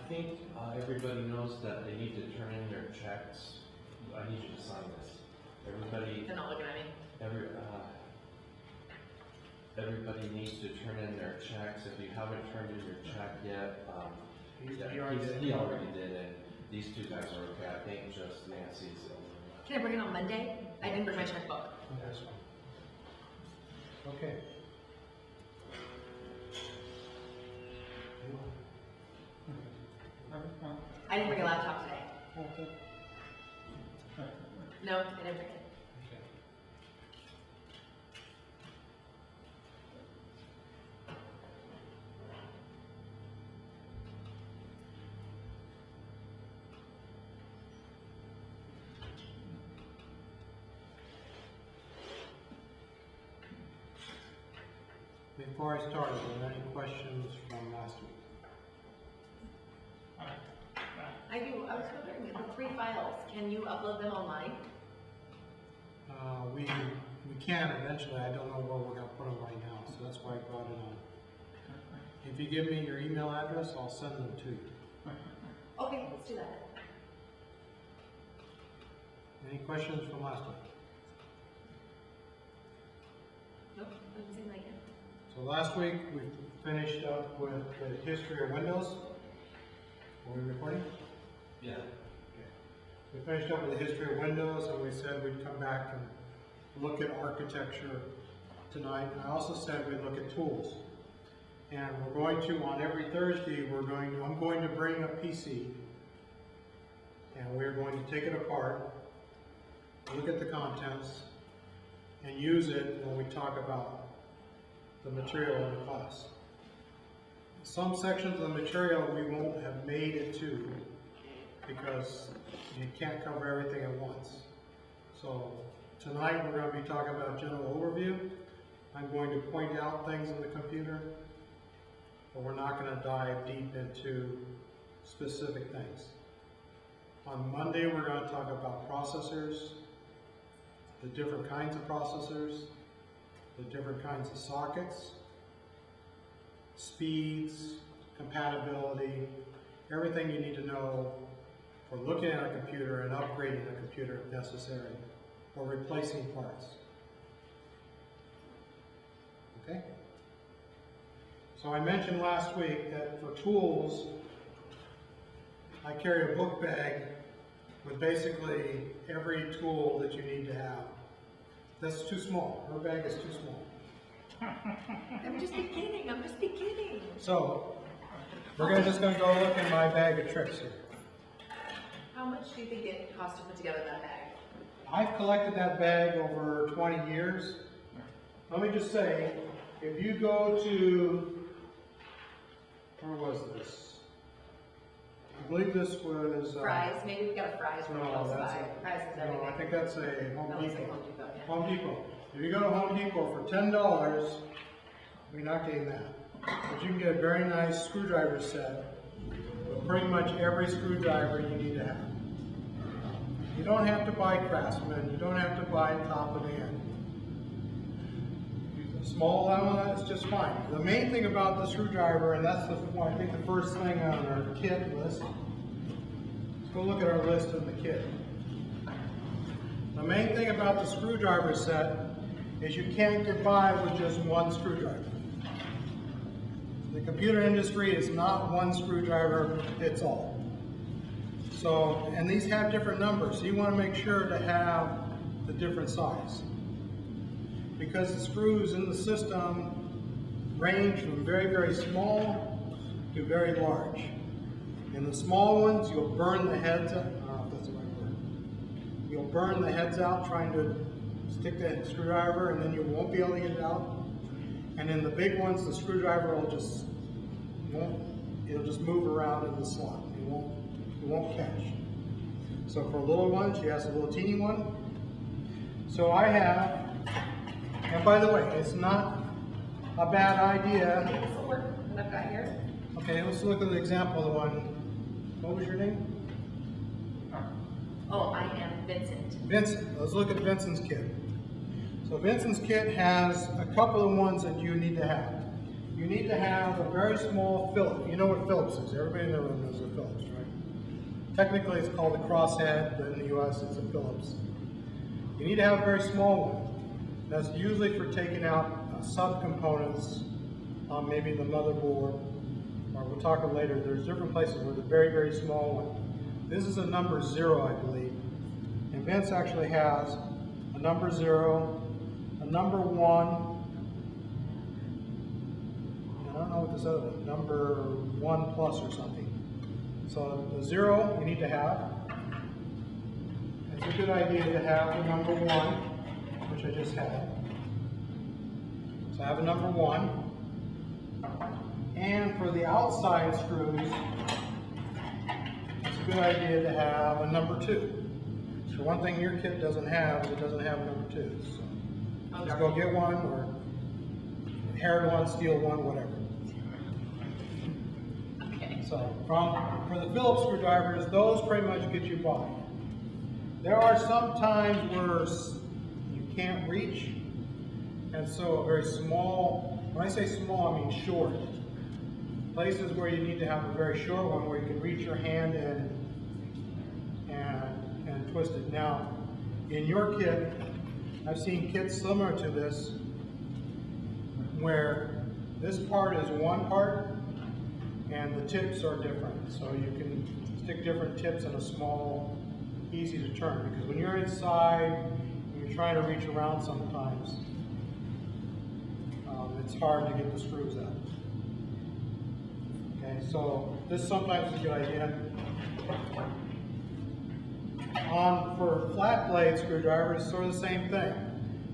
think everybody knows that they need to turn in their checks. I need you to sign this. Everybody. They're not looking at me. Everybody needs to turn in their checks. If you haven't turned in your check yet, he already did it. These two guys are okay. I think just Nancy's over. Can I bring it on Monday? I didn't bring my checkbook. That's fine. Okay. I didn't bring a laptop today. Okay. No, I didn't bring it. Before I start, are there any questions from last week? I do. I was wondering, the 3 files, can you upload them online? We can eventually. I don't know where we're going to put them right now, so that's why I brought it on. If you give me your email address, I'll send them to you. Okay, let's do that. Any questions from last week? Nope, I didn't see that yet. So last week we finished up with the history of Windows. Are we recording? Yeah. We finished up with the history of Windows, and we said we'd come back and look at architecture tonight. And I also said we'd look at tools. And we're going to, on every Thursday, I'm going to bring a PC, and we're going to take it apart, look at the contents, and use it when we talk about the material in the class. Some sections of the material we won't have made it to because you can't cover everything at once. So tonight we're going to be talking about general overview. I'm going to point out things in the computer, but we're not going to dive deep into specific things. On Monday we're going to talk about processors, the different kinds of processors, the different kinds of sockets, speeds, compatibility, everything you need to know for looking at a computer and upgrading a computer if necessary, or replacing parts. Okay? So I mentioned last week that for tools, I carry a book bag with basically every tool that you need to have. That's too small. Her bag is too small. I'm just beginning. So, we're just going to go look in my bag of tricks here. How much do you think it costs to put together that bag? I've collected that bag over 20 years. Let me just say, if you go to, where was this? I believe this was... Fries? Maybe we got a Fries one close by. Fries is everything. No, I think that's a Home No, it's Depot. like Home Depot, yeah. Home Depot. If you go to Home Depot for $10, you're not getting that. But you can get a very nice screwdriver set with pretty much every screwdriver you need to have. You don't have to buy Craftsman. You don't have to buy top of the end. Use a small one, it's just fine. The main thing about the screwdriver, and that's I think the first thing on our kit list. Let's go look at our list in the kit. The main thing about the screwdriver set is you can't get by with just one screwdriver. The computer industry is not one screwdriver fits all. So, and these have different numbers, so you want to make sure to have the different size. Because the screws in the system range from very, very small to very large. In the small ones, you'll burn the heads out. I don't know if that's the right word. You'll burn the heads out trying to stick that screwdriver, and then you won't be able to get it out. And in the big ones, the screwdriver will it'll just move around in the slot. It won't catch. So for little ones, she has a little teeny one. So I have, and by the way, it's not a bad idea. Okay, this will work. What I've got here. Okay, let's look at the example of the one. What was your name? Oh, I am Vincent. Vincent. Let's look at Vincent's kit. So Vincent's kit has a couple of ones that you need to have. you need to have a very small Phillips. You know what Phillips is. Everybody in the room knows a Phillips, right? Technically it's called a crosshead, but in the US it's a Phillips. You need to have a very small one. That's usually for taking out subcomponents on maybe the motherboard, or we'll talk about later. There's different places where the very, very small one. This is a number 0, I believe. And Vince actually has a number 0, a number 1, and I don't know what this other one, number 1 plus or something. So the 0 you need to have. It's a good idea to have the number 1, which I just had. So I have a number 1. And for the outside screws, it's a good idea to have a number 2. So one thing your kit doesn't have is it doesn't have a number 2. So just go get one, or inherit one, steal one, whatever. Okay. So for the Phillips screwdrivers, those pretty much get you by. There are some times where you can't reach, and so a very small, when I say small, I mean short. Places where you need to have a very short one where you can reach your hand in and twist it. Now, in your kit, I've seen kits similar to this where this part is one part and the tips are different. So you can stick different tips in a small, easy to turn, because when you're inside and you're trying to reach around sometimes, it's hard to get the screws out. Okay, so this sometimes is a good idea. For flat blade screwdrivers, it's sort of the same thing.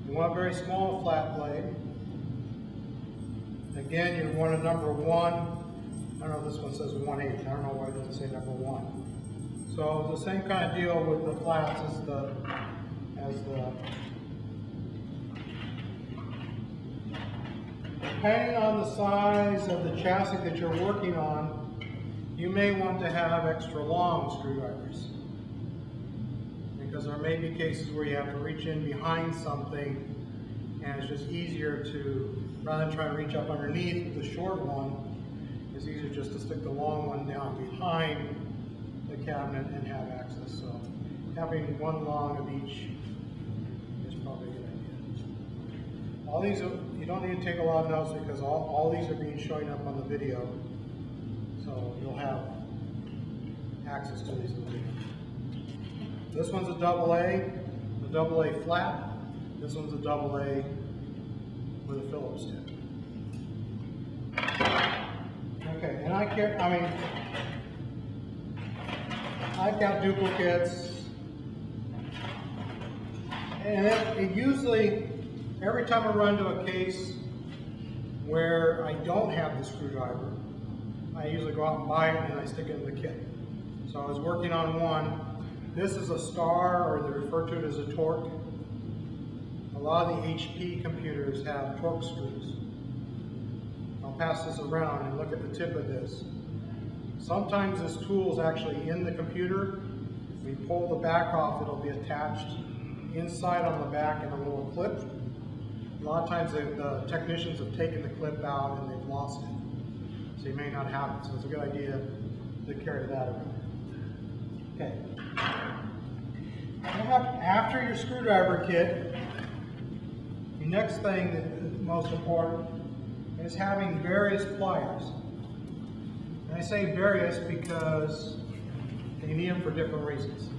You want a very small flat blade. Again, you want a number 1. I don't know if this one says 1/8. I don't know why it doesn't say number 1. So the same kind of deal with the flats as the depending on the size of the chassis that you're working on, you may want to have extra long screwdrivers, because there may be cases where you have to reach in behind something and it's just easier to, rather than try to reach up underneath with the short one, it's easier just to stick the long one down behind the cabinet and have access. So having one long of each is probably a good idea. All these, you don't need to take a lot of notes because all these are being showing up on the video. So you'll have access to these in the video. This one's a double A flat. This one's a double A with a Phillips tip. Okay, and I've got duplicates, and it usually, every time I run to a case where I don't have the screwdriver, I usually go out and buy it and I stick it in the kit. So I was working on one. This is a star, or they refer to it as a torque. A lot of the HP computers have torque screws. I'll pass this around and look at the tip of this. Sometimes this tool is actually in the computer. We pull the back off, it'll be attached inside on the back in a little clip. A lot of times the technicians have taken the clip out and they've lost it. So you may not have it, so it's a good idea to carry that around. Okay. After your screwdriver kit, the next thing that is most important is having various pliers. And I say various because you need them for different reasons.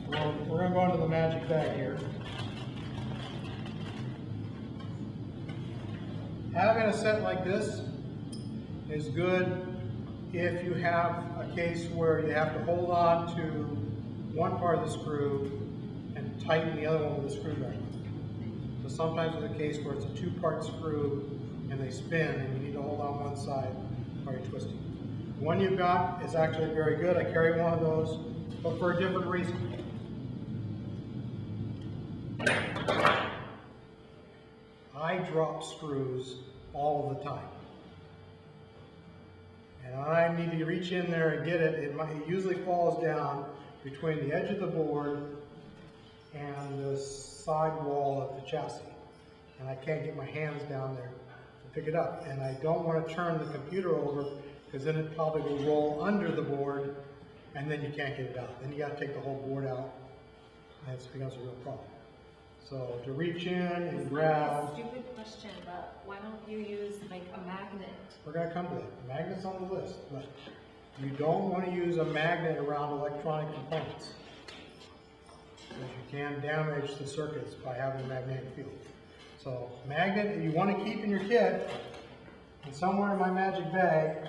Well, we're going to go into the magic bag here. Having a set like this is good if you have a case where you have to hold on to one part of the screw and tighten the other one with a screwdriver. So sometimes it's a case where it's a 2-part screw and they spin and you need to hold on one side while you're twisting. The one you've got is actually very good. I carry one of those, but for a different reason. I drop screws all the time. And I need to reach in there and get it. It usually falls down between the edge of the board and the side wall of the chassis. and I can't get my hands down there to pick it up. And I don't want to turn the computer over, because then it probably will roll under the board, and then you can't get it out. Then you got to take the whole board out, and it becomes a real problem. So to reach in and grab. Stupid question, but why don't you use like a magnet? We're going to come to that. Magnets on the list, but you don't want to use a magnet around electronic components, because you can damage the circuits by having a magnetic field. So magnet you want to keep in your kit, and somewhere in my magic bag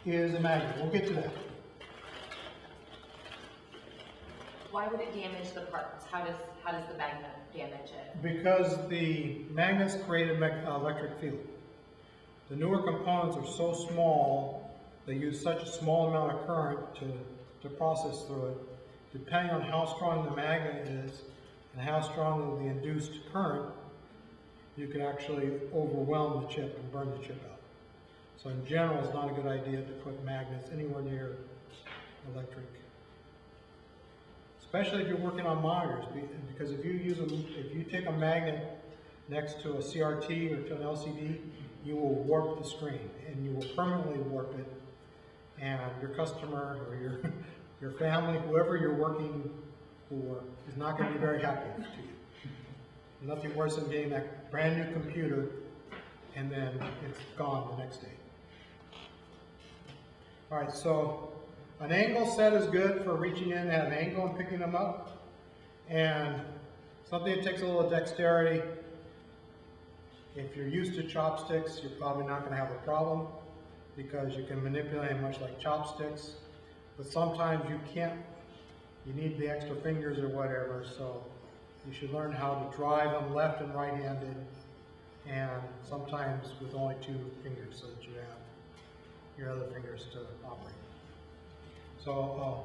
is a magnet. We'll get to that. Why would it damage the parts? How does the magnet damage it? Because the magnets create an electric field. The newer components are so small, they use such a small amount of current to process through it. Depending on how strong the magnet is and how strong the induced current, you can actually overwhelm the chip and burn the chip out. So in general, it's not a good idea to put magnets anywhere near electric. Especially if you're working on monitors, because if you take a magnet next to a CRT or to an LCD, you will warp the screen, and you will permanently warp it, and your customer or your family, whoever you're working for, is not going to be very happy to you. Nothing worse than getting that brand new computer and then it's gone the next day. All right, so an angle set is good for reaching in at an angle and picking them up, and something that takes a little dexterity. If you're used to chopsticks, you're probably not going to have a problem, because you can manipulate them much like chopsticks, but sometimes you can't. You need the extra fingers or whatever, so you should learn how to drive them left and right-handed, and sometimes with only 2 fingers, so that you have your other fingers to operate. So,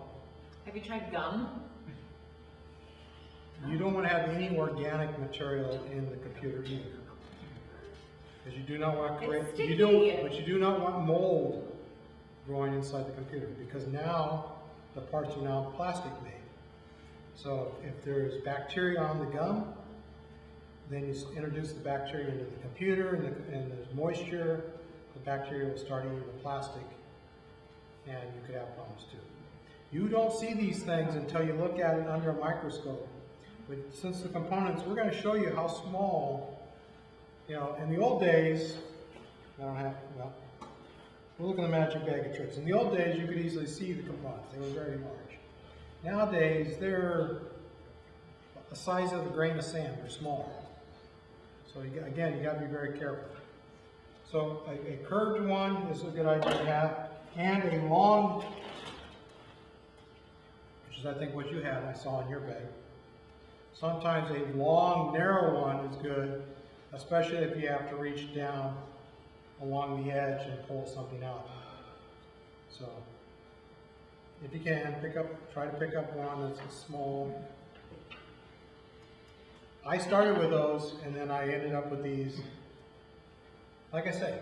Have you tried gum? you don't want to have any organic material in the computer either, because you do not want to create. It's sticky. But you do not want mold growing inside the computer, because now the parts are now plastic made. So if there's bacteria on the gum, then you introduce the bacteria into the computer, and there's moisture, the bacteria will start eating the plastic, and you could have problems too. You don't see these things until you look at it under a microscope. But since the components, we're going to show you how small, in the old days, we'll look at the magic bag of tricks. In the old days, you could easily see the components. They were very large. Nowadays, they're the size of a grain of sand. They're smaller. So again, you got to be very careful. So a curved one is a good idea to have, and a long, which is I think what you had, I saw in your bag. Sometimes a long, narrow one is good, especially if you have to reach down along the edge and pull something out. So, if you can, try to pick up one that's small. I started with those, and then I ended up with these. Like I say,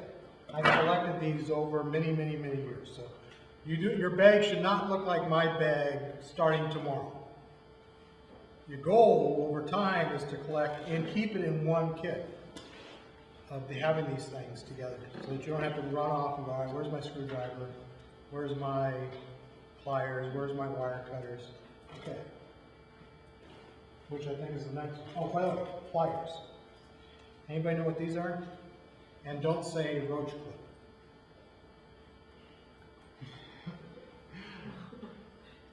I collected these over many, many, many years. So, your bag should not look like my bag starting tomorrow. Your goal over time is to collect and keep it in one kit of having these things together, so that you don't have to run off and go, all right, where's my screwdriver? Where's my pliers? Where's my wire cutters? Okay. Which I think is the next. Oh, by the way, pliers. Anybody know what these are? And don't say roach clip.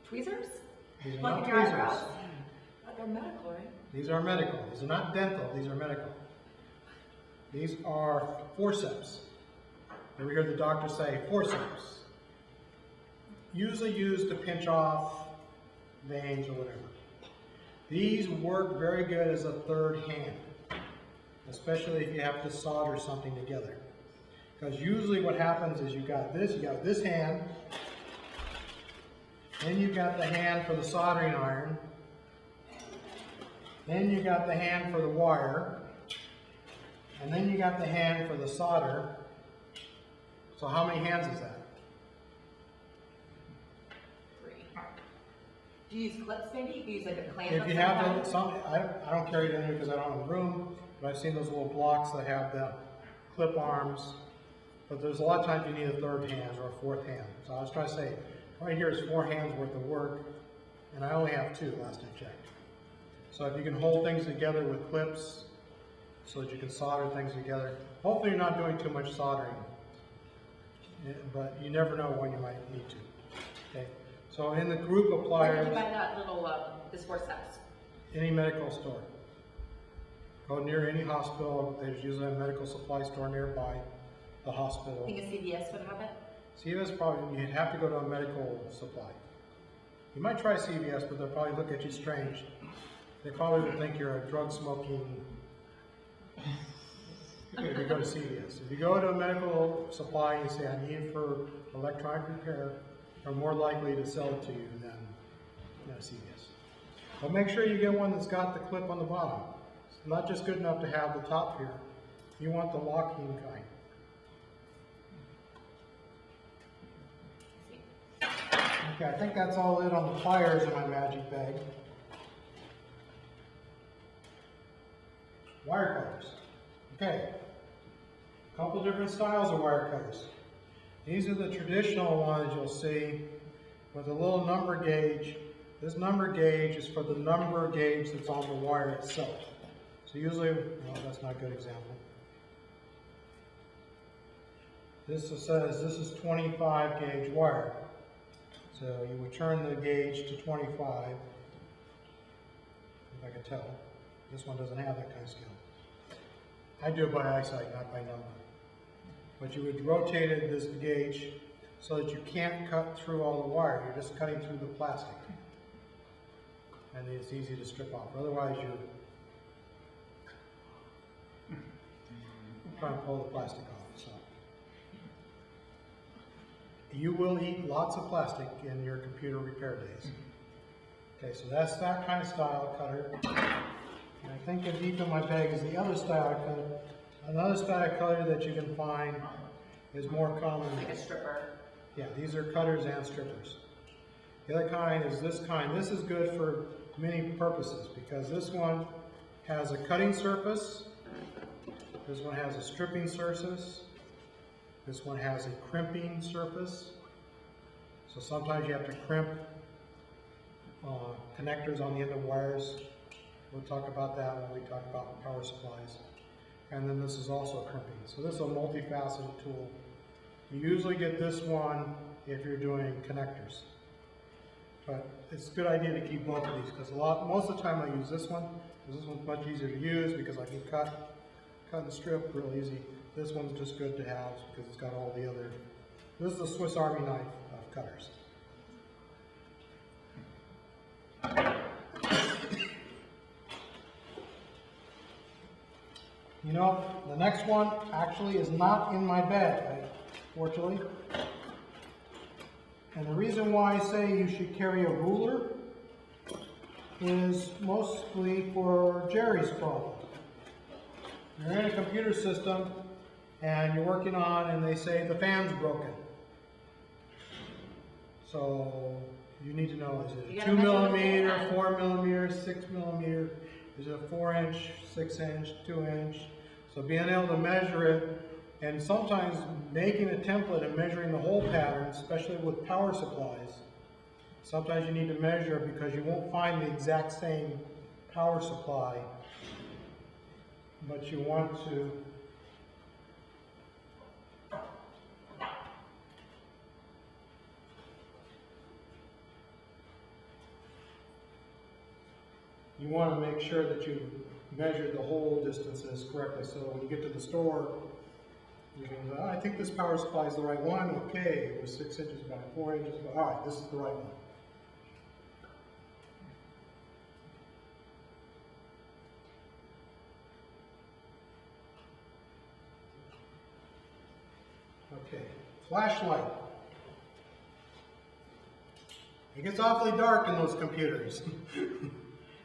Tweezers? These are Like not in your tweezers. eyebrows? They're medical, right? These are medical. These are not dental. These are medical. These are forceps. Ever hear the doctor say forceps? Usually used to pinch off veins or whatever. These work very good as a third hand, especially if you have to solder something together. Because usually what happens is you got this hand, then you've got the hand for the soldering iron, then you got the hand for the wire, and then you got the hand for the solder. So how many hands is that? 3. Do you use clips maybe? You can use like a clamp If of you some have kind? I don't carry it in here because I don't have room, but I've seen those little blocks that have the clip arms, but there's a lot of times you need a third hand or a fourth hand. So I was trying to say, right here is 4 hands worth of work, and I only have 2 last I checked. So if you can hold things together with clips so that you can solder things together, hopefully you're not doing too much soldering, but you never know when you might need to. Okay. So in the group of Where did pliers, you buy that little, this forceps? any medical store. Go near any hospital, there's usually a medical supply store nearby the hospital. I think a CVS would have it. CVS probably, you'd have to go to a medical supply. You might try CVS, but they'll probably look at you strange. They probably would think you're a drug smoking if you go to CVS. If you go to a medical supply and you say, I need it for electronic repair, they're more likely to sell it to you than CVS. But make sure you get one that's got the clip on the bottom. It's not just good enough to have the top here. You want the locking kind. Okay, I think that's all it on the pliers in my magic bag. Wire cutters. Okay, a couple different styles of wire cutters. These are the traditional ones you'll see with a little number gauge. This number gauge is for the number gauge that's on the wire itself. So usually, well, that's not a good example. This says this is 25 gauge wire. So you would turn the gauge to 25, if I can tell. This one doesn't have that kind of skill. I do it by eyesight, not by number. But you would rotate it, this gauge, so that you can't cut through all the wire. You're just cutting through the plastic. And it's easy to strip off. Otherwise, you're trying to pull the plastic off. So you will eat lots of plastic in your computer repair days. Okay, so that's that kind of style cutter. And I think deep in my bag is the other style cutter. Another style cutter that you can find is more common. Like a stripper. Yeah, these are cutters and strippers. The other kind is this kind. This is good for many purposes because this one has a cutting surface. This one has a stripping surface. This one has a crimping surface. So sometimes you have to crimp connectors on the end of wires. We'll talk about that when we talk about power supplies. And then this is also crimping. So this is a multifaceted tool. You usually get this one if you're doing connectors. But it's a good idea to keep both of these because most of the time I use this one because this one's much easier to use because I can cut and strip real easy. This one's just good to have because it's got all the other. This is the Swiss Army knife of cutters. You know, the next one actually is not in my bag, fortunately. And the reason why I say you should carry a ruler is mostly for Jerry's problem. You're in a computer system and you're working on and they say the fan's broken. So you need to know, is it a 2 millimeter, 4 millimeter, 6 millimeter? Is it a 4-inch, 6-inch, 2-inch? So being able to measure it, and sometimes making a template and measuring the whole pattern, especially with power supplies, sometimes you need to measure because you won't find the exact same power supply, but you want to make sure that you measure the whole distances correctly. So when you get to the store, you can go, I think this power supply is the right one. Okay, it was 6 inches by 4 inches. All right, this is the right one. Okay, flashlight. It gets awfully dark in those computers.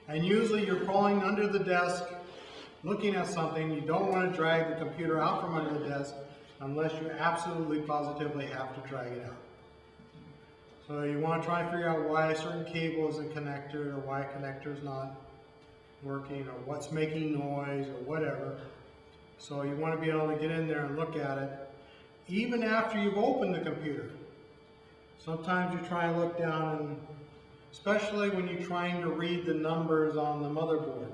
And usually you're crawling under the desk, looking at something. You don't want to drag the computer out from under the desk unless you absolutely positively have to drag it out. So you want to try and figure out why a certain cable is a connector or why a connector is not. working or what's making noise or whatever. So you want to be able to get in there and look at it, even after you've opened the computer. Sometimes you try and look down, and especially when you're trying to read the numbers on the motherboard.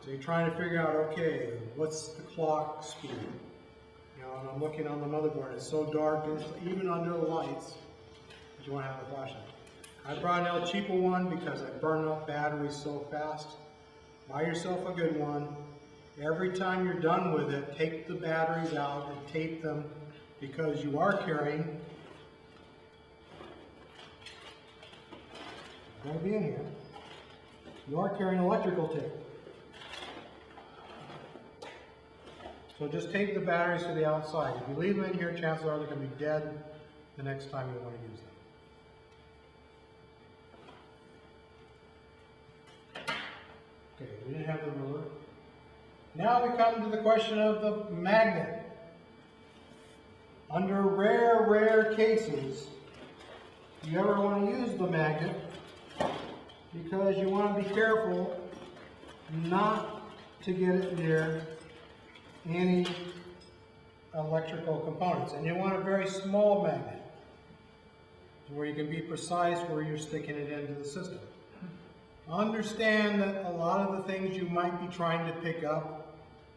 So you're trying to figure out, okay, what's the clock speed? You know, and I'm looking on the motherboard, it's so dark, and even under the lights, that you want to have a flashlight. I brought an El Cheapo one because I burn up batteries so fast. Buy yourself a good one. Every time you're done with it, take the batteries out and tape them, because you are carrying, gotta be in here, you are carrying electrical tape. So just tape the batteries to the outside. If you leave them in here, chances are they're going to be dead the next time you want to use them. Okay, we didn't have the ruler. Now we come to the question of the magnet. Under rare cases, you ever want to use the magnet, because you want to be careful not to get it near any electrical components. And you want a very small magnet, where you can be precise where you're sticking it into the system. Understand that a lot of the things you might be trying to pick up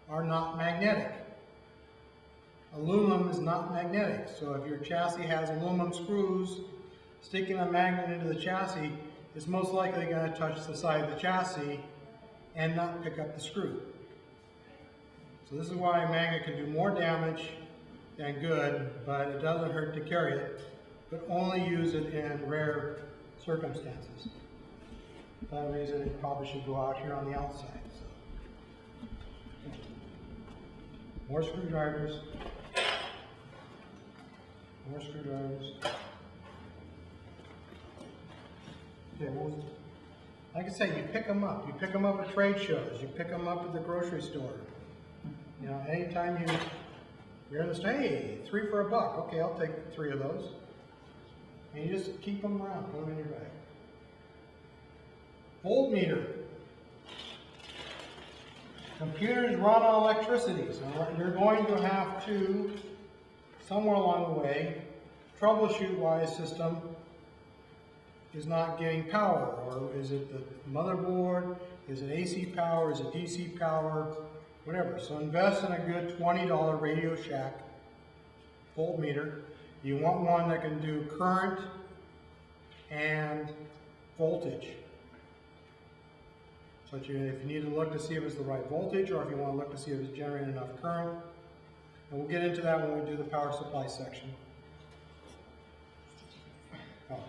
are not magnetic. Aluminum is not magnetic, so if your chassis has aluminum screws, sticking a magnet into the chassis is most likely going to touch the side of the chassis and not pick up the screw. So this is why a magnet can do more damage than good, but it doesn't hurt to carry it, but only use it in rare circumstances. For that reason, it probably should go out here on the outside. So. More screwdrivers. More screwdrivers. Okay, well, like I say, you pick them up. You pick them up at trade shows. You pick them up at the grocery store. You know, anytime you're in the store, hey, 3 for $1. Okay, I'll take 3 of those. And you just keep them around, put them in your bag. Voltmeter. Computers run on electricity, so you're going to have to, somewhere along the way, troubleshoot why a system is not getting power. Or is it the motherboard? Is it AC power? Is it DC power? Whatever. So invest in a good $20 Radio Shack voltmeter. You want one that can do current and voltage. So if you need to look to see if it's the right voltage, or if you want to look to see if it's generating enough current. And we'll get into that when we do the power supply section. Oh,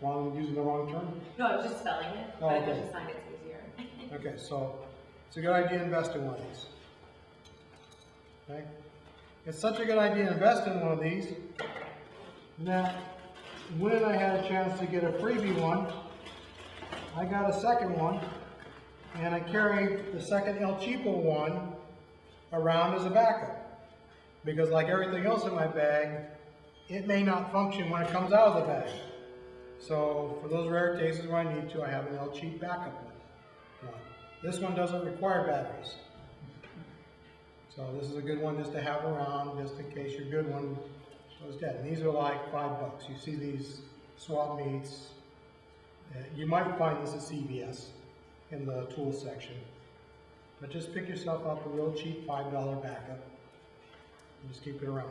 I'm using the wrong term? No, I was just spelling it, Oh, but okay. I just find it's easier. Okay, so it's a good idea to invest in one of these. Okay? It's such a good idea to invest in one of these that when I had a chance to get a freebie one, I got a second one, and I carried the second El Cheapo one around as a backup. Because like everything else in my bag, it may not function when it comes out of the bag. So for those rare cases where I need to, I have an El Cheap backup one. This one doesn't require batteries. So this is a good one just to have around, just in case your good one goes dead. And these are like $5. You see these swap meets. You might find this at CVS in the tools section. But just pick yourself up a real cheap $5 backup and just keep it around.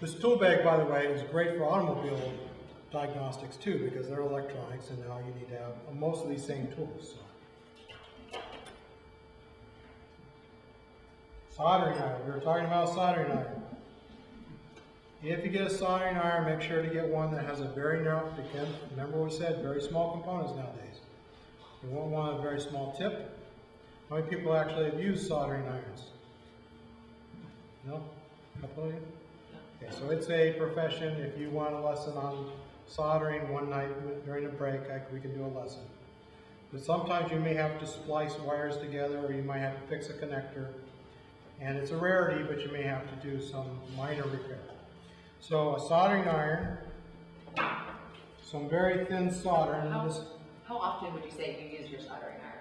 This tool bag, by the way, is great for automobile diagnostics too, because they're electronics, and now you need to have most of these same tools. So. Soldering iron. We were talking about soldering iron. If you get a soldering iron, make sure to get one that has a very narrow, again, remember what we said, very small components nowadays. You won't want a very small tip. How many people actually have used soldering irons? No? A couple of you? Okay, so it's a profession. If you want a lesson on soldering one night during a break, we can do a lesson. But sometimes you may have to splice wires together, or you might have to fix a connector. And it's a rarity, but you may have to do some minor repair. So a soldering iron, some very thin solder, and How often would you say you use your soldering iron?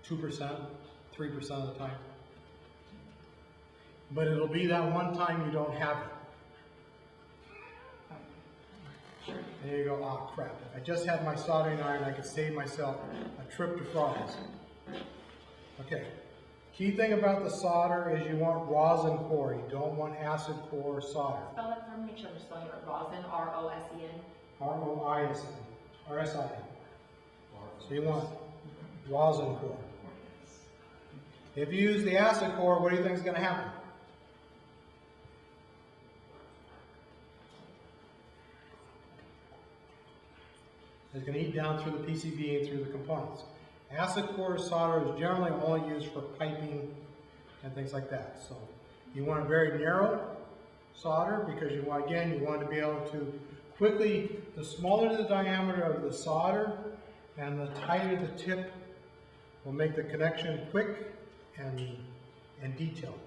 2%, 3% of the time. But it'll be that one time you don't have it. There you go, ah crap. If I just had my soldering iron, I could save myself a trip to France. Okay. Key thing about the solder is you want rosin core. You don't want acid core solder. Spell that for me, make sure I'm spelling it right. Rosin, R-O-S-E-N. R-O-I-S-N. R-S-I-N. So you want rosin core. If you use the acid core, what do you think is going to happen? It's going to eat down through the PCB and through the components. Acid core solder is generally only used for piping and things like that. So you want a very narrow solder because you want, again, you want to be able to quickly, the smaller the diameter of the solder and the tighter the tip will make the connection quick and detailed.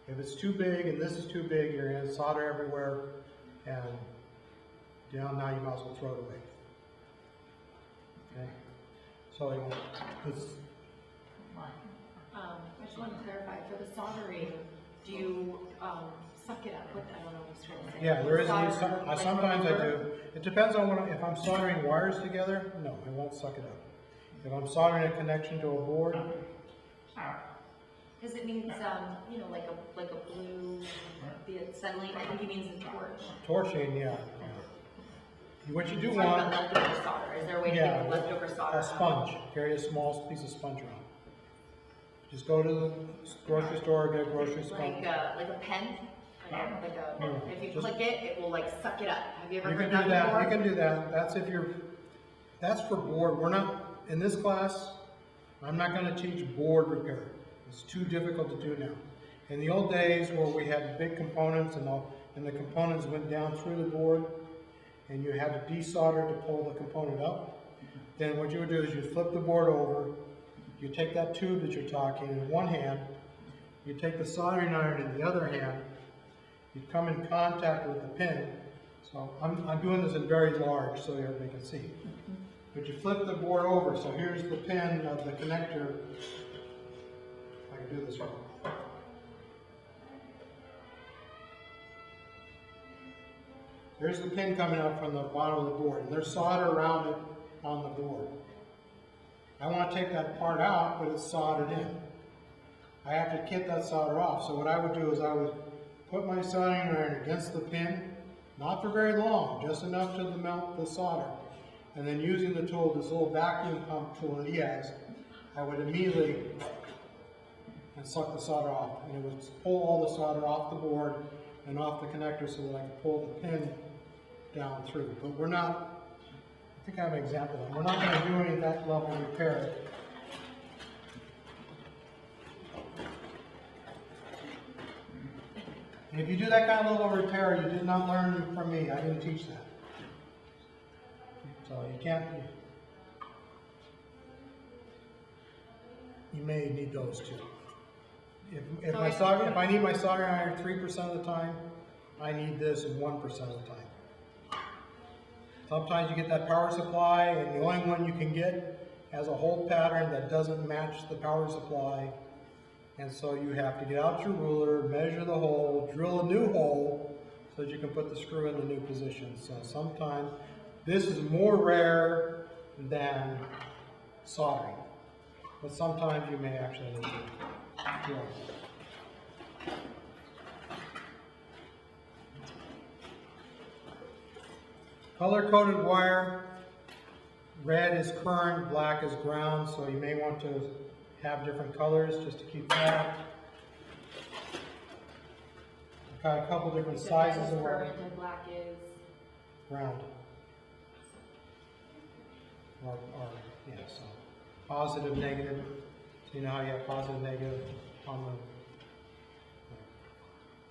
If it's too big and this is too big, you're going to solder everywhere and now you might as well throw it away. Okay. So this. I just want to clarify, for the soldering, do you suck it up? I don't know what it's trying to say. Yeah, there is. Solder, like Sometimes I rubber? do. It depends on what. If I'm soldering wires together, no, I won't suck it up. If I'm soldering a connection to a board, Because it means, you know, like a blue, the acetylene, I think it means the torch. torching, yeah. What you do Talking about want, leftover solder, is there a way to yeah, get the leftover solder? a sponge. Carry a small piece of sponge around. Just go to the grocery store, get a grocery sponge. Like a pen? No, If you just- click it, it will like suck it up. Have you ever You heard can do that. before? You can do that. That's if you're. That's for board. We're not in this class. I'm not going to teach board repair. It's too difficult to do now. In the old days where we had big components and the components went down through the board, and you had to desolder to pull the component up, then what you would do is you flip the board over. You take that tube that you're talking in one hand. You take the soldering iron in the other hand. You come in contact with the pin. So I'm doing this in very large so everybody can see. But you flip the board over, so here's the pin of the connector. I can do this right. There's the pin coming out from the bottom of the board, and there's solder around it on the board. I want to take that part out, but it's soldered in. I have to get that solder off. So what I would do is I would put my soldering iron against the pin, not for very long, just enough to melt the solder. And then using the tool, this little vacuum pump tool that he has, I would immediately and suck the solder off. And it would pull all the solder off the board and off the connector so that I can pull the pin down through. But we're not, I think I have an example of it. We're not going to do any of that level of repair. And if you do that kind of level of repair, you did not learn from me. I didn't teach that. So you can't, you may need those too. If I need my soldering iron 3% of the time, I need this 1% of the time. Sometimes you get that power supply and the only one you can get has a hole pattern that doesn't match the power supply. And so you have to get out your ruler, measure the hole, drill a new hole so that you can put the screw in the new position. So sometimes this is more rare than soldering, but sometimes you may actually need to drill. Color-coded wire, red is current, black is ground, so you may want to have different colors just to keep track. I've got a couple different sizes of wire. Current and black is Ground. Or yeah, so positive, negative. So you know how you have positive, negative on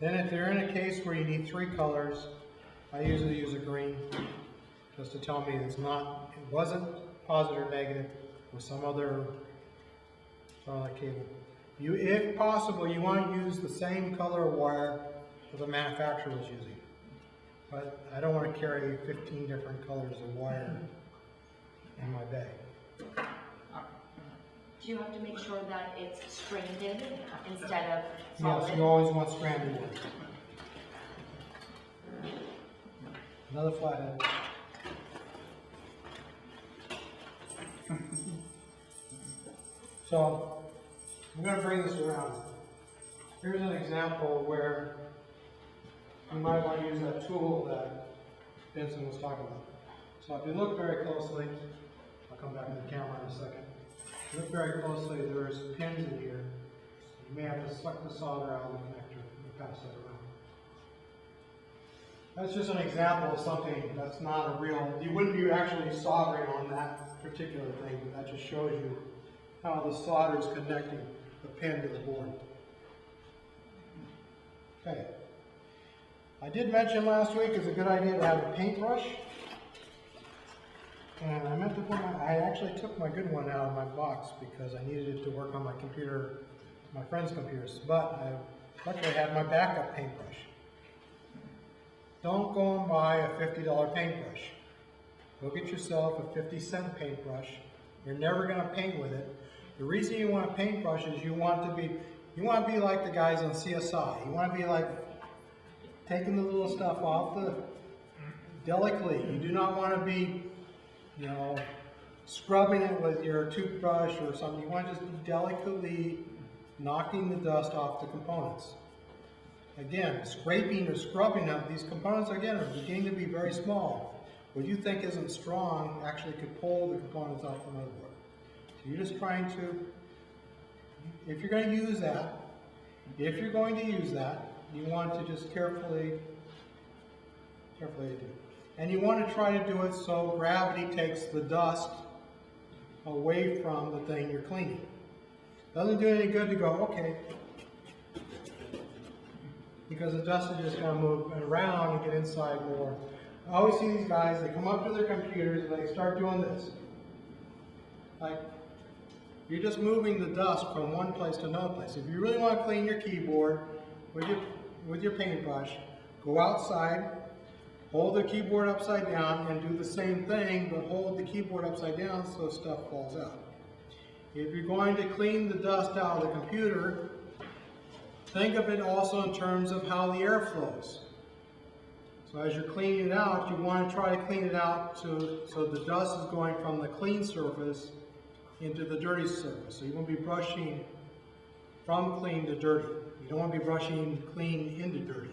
the. Then if you're in a case where you need 3 colors, I usually use a green, just to tell me it wasn't positive or negative, or some other cable. If possible, you want to use the same color of wire that the manufacturer was using. But I don't want to carry 15 different colors of wire. in my bag. Do you have to make sure that it's stranded instead of solid? Yes, you always want stranded wood. Another flathead. So, I'm going to bring this around. Here's an example where you might want to use that tool that Vincent was talking about. So if you look very closely, I'll come back to the camera in a second. If you look very closely, there's pins in here. You may have to suck the solder out of the connector and pass that around. That's just an example of something that's not a real, you wouldn't be actually soldering on that particular thing, but that just shows you how the solder is connecting the pin to the board. Okay. I did mention last week it's a good idea to have a paintbrush. And I meant to put I actually took my good one out of my box because I needed it to work on my computer, my friend's computers. But I luckily had my backup paintbrush. Don't go and buy a $50 paintbrush. Go get yourself a 50-cent paintbrush. You're never going to paint with it. The reason you want a paintbrush is you want to be like the guys on CSI. You want to be like taking the little stuff off delicately. You do not want to be, you know, scrubbing it with your toothbrush or something. You want to just be delicately knocking the dust off the components. Again, scraping or scrubbing of these components, again, are beginning to be very small. What you think isn't strong actually could pull the components off the motherboard. So you're just trying to, if you're going to use that, you want to just carefully do it. And you want to try to do it so gravity takes the dust away from the thing you're cleaning. Doesn't do any good to go, okay, because the dust is just going to move around and get inside more. I always see these guys, they come up to their computers and they start doing this. Like, you're just moving the dust from one place to another place. If you really want to clean your keyboard with your paintbrush, go outside, hold the keyboard upside down and do the same thing, but hold the keyboard upside down so stuff falls out. If you're going to clean the dust out of the computer, think of it also in terms of how the air flows. So as you're cleaning it out, you want to try to clean it out so the dust is going from the clean surface into the dirty surface. So you want to be brushing from clean to dirty. You don't want to be brushing clean into dirty.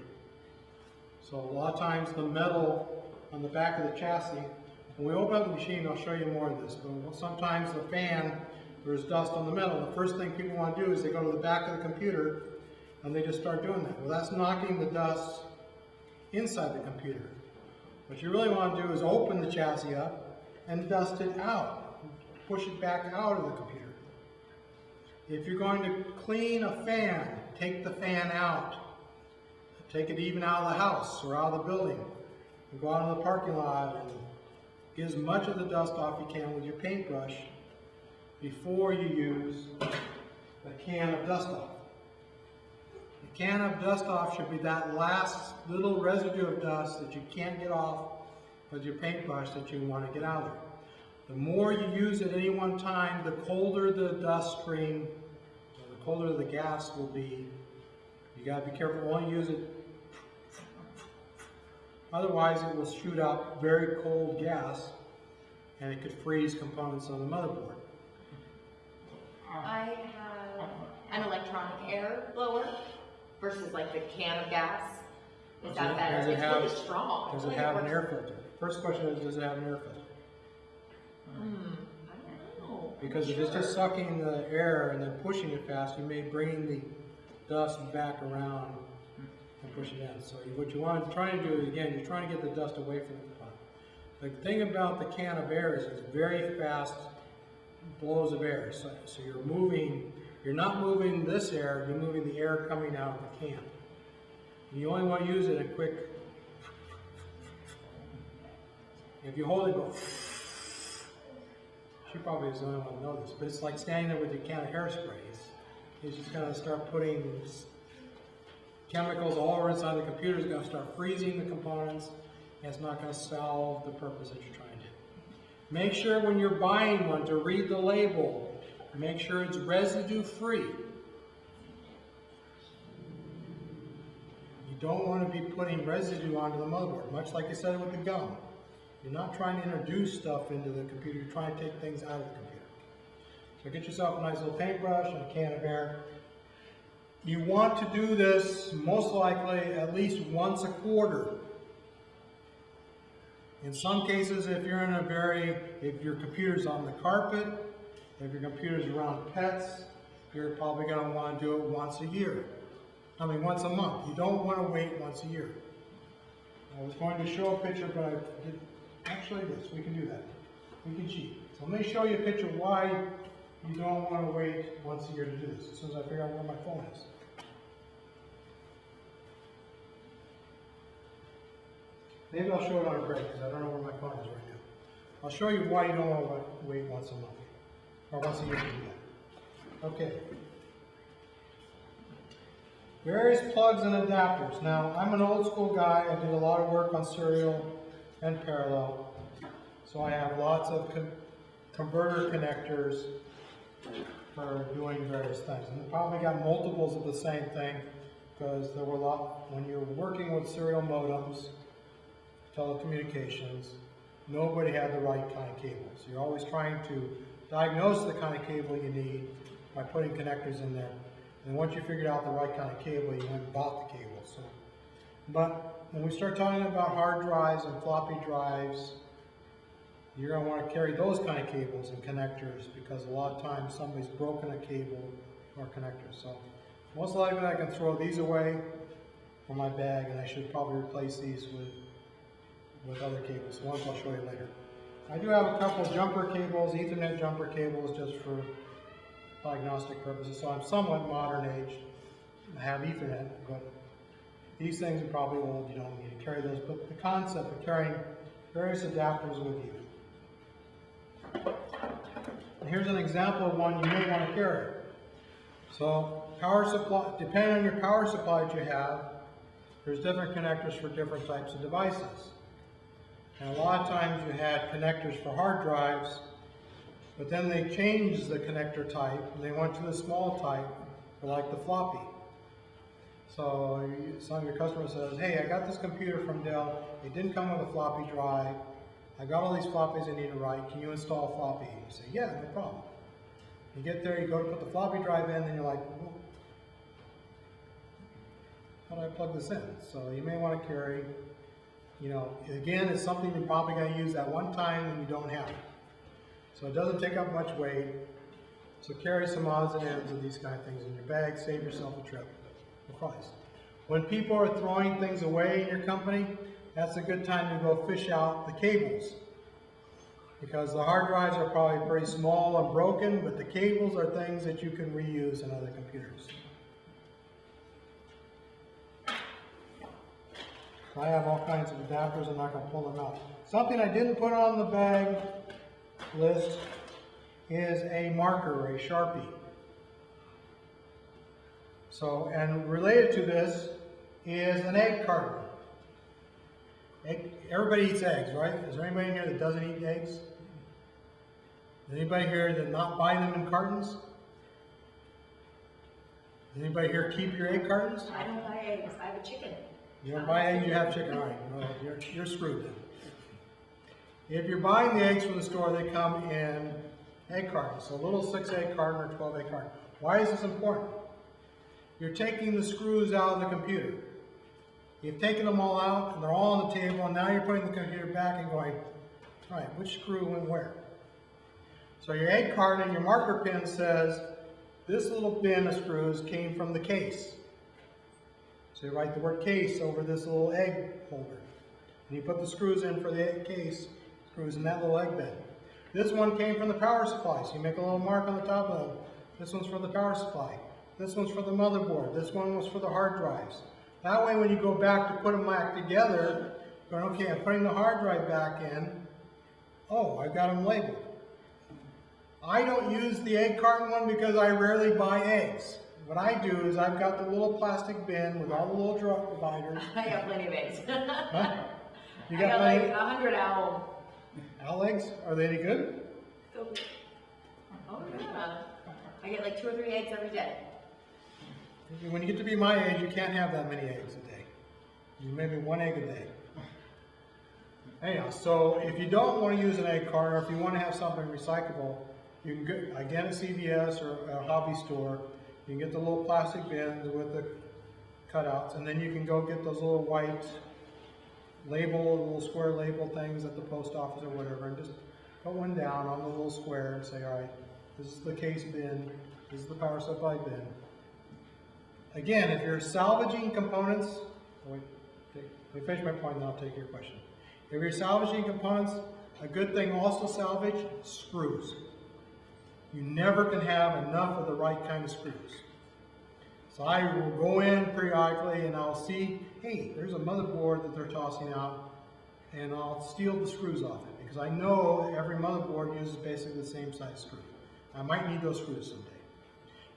So a lot of times the metal on the back of the chassis, when we open up the machine, I'll show you more of this, but sometimes the fan, there's dust on the metal. The first thing people want to do is they go to the back of the computer and they just start doing that. Well, that's knocking the dust inside the computer. What you really want to do is open the chassis up and dust it out. Push it back out of the computer. If you're going to clean a fan, take the fan out. Take it even out of the house or out of the building. And go out in the parking lot and get as much of the dust off you can with your paintbrush before you use a can of dust off. The can of dust off should be that last little residue of dust that you can't get off with your paintbrush that you want to get out of there. The more you use at any one time, the colder the dust stream, or the colder the gas will be. You got to be careful, only use it. Otherwise, it will shoot out very cold gas, and it could freeze components on the motherboard. I have an electronic air blower versus like the can of gas. Is that better? It's really strong. Does it have an air filter? First question is, does it have an air filter? I don't know. Because if it's just sucking the air and then pushing it fast, you may bring the dust back around and push it in. So what you want to try to do is, again, you're trying to get the dust away from the pot. The thing about the can of air is it's very fast blows of air. So you're not moving this air, you're moving the air coming out of the can. And you only want to use it a quick, if you hold it, go, she probably is the only one to know this, but it's like standing there with your can of hairspray. It's just going to start putting chemicals all over inside the computer. It's going to start freezing the components, and it's not going to solve the purpose that you're trying to do. Make sure when you're buying one to read the label. Make sure it's residue-free. You don't want to be putting residue onto the motherboard, much like I said with the gum. You're not trying to introduce stuff into the computer, you're trying to take things out of the computer. So get yourself a nice little paintbrush and a can of air. You want to do this most likely at least once a quarter. In some cases, if you're in if your computer's on the carpet, if your computer's around pets, you're probably going to want to do it once a year. I mean, once a month. You don't want to wait once a year. I was going to show a picture, but I did actually this. We can do that. We can cheat. So let me show you a picture why you don't want to wait once a year to do this, as soon as I figure out where my phone is. Maybe I'll show it on a break, because I don't know where my phone is right now. I'll show you why you don't want to wait once a month, or once a year to do that. Okay. Various plugs and adapters. Now, I'm an old school guy. I did a lot of work on serial and parallel. So I have lots of converter connectors for doing various things. And I probably got multiples of the same thing, because there were a lot, when you're working with serial modems, telecommunications, nobody had the right kind of cable. So you're always trying to diagnose the kind of cable you need by putting connectors in there. And once you figured out the right kind of cable, you went and bought the cable. So, but when we start talking about hard drives and floppy drives, you're going to want to carry those kind of cables and connectors, because a lot of times somebody's broken a cable or connector. So most likely I can throw these away from my bag, and I should probably replace these with other cables. So I'll show you later. I do have a couple jumper cables, Ethernet jumper cables, just for diagnostic purposes. So I'm somewhat modern age. I have Ethernet, but these things are probably old. You don't need to carry those. But the concept of carrying various adapters with you. And here's an example of one you may want to carry. So power supply, depending on your power supply that you have, there's different connectors for different types of devices. And a lot of times you had connectors for hard drives, but then they changed the connector type, and they went to the small type for like the floppy. So some of your customer says, hey, I got this computer from Dell, it didn't come with a floppy drive, I got all these floppies I need to write, can you install a floppy? And you say, yeah, no problem. You get there, you go to put the floppy drive in, and you're like, well, how do I plug this in? So you may want to carry, you know, again, it's something you're probably going to use that one time when you don't have it. So it doesn't take up much weight. So carry some odds and ends of these kind of things in your bag, save yourself a trip or price. When people are throwing things away in your company, that's a good time to go fish out the cables. Because the hard drives are probably pretty small and broken, but the cables are things that you can reuse in other computers. I have all kinds of adapters, I'm not going to pull them out. Something I didn't put on the bag list is a marker, a Sharpie. So, and related to this is an egg carton. Everybody eats eggs, right? Is there anybody in here that doesn't eat eggs? Is anybody here that not buy them in cartons? Does anybody here keep your egg cartons? I don't buy eggs, I have a chicken. You don't buy eggs, you have chicken. All right, well, you're screwed then. If you're buying the eggs from the store, they come in egg cartons. So a little 6-egg carton or 12-egg carton. Why is this important? You're taking the screws out of the computer. You've taken them all out, and they're all on the table, and now you're putting the computer back and going, all right, which screw went where? So your egg carton and your marker pin says, this little bin of screws came from the case. So you write the word case over this little egg holder. And you put the screws in for the egg case, screws in that little egg bin. This one came from the power supply, so you make a little mark on the top of them. This one's for the power supply. This one's for the motherboard. This one was for the hard drives. That way when you go back to put them back together, going, okay, I'm putting the hard drive back in. Oh, I've got them labeled. I don't use the egg carton one because I rarely buy eggs. What I do is I've got the little plastic bin with all the little drug dividers. I got plenty of eggs. Huh? You I got got plenty? like 100 owl Owl eggs, are they any good? So, oh yeah. I get like 2 or 3 eggs every day. When you get to be my age, you can't have that many eggs a day. Maybe 1 egg a day. Anyhow, so if you don't want to use an egg carton, or if you want to have something recyclable, you can go again at CVS or a hobby store. You can get the little plastic bins with the cutouts, and then you can go get those little white little square label things at the post office or whatever, and just put one down on the little square and say, all right, this is the case bin, this is the power supply bin. Again, if you're salvaging components, let me finish my point and then I'll take your question. If you're salvaging components, a good thing also salvage, screws. You never can have enough of the right kind of screws. So I will go in periodically and I'll see, hey, there's a motherboard that they're tossing out, and I'll steal the screws off it because I know every motherboard uses basically the same size screw. I might need those screws someday.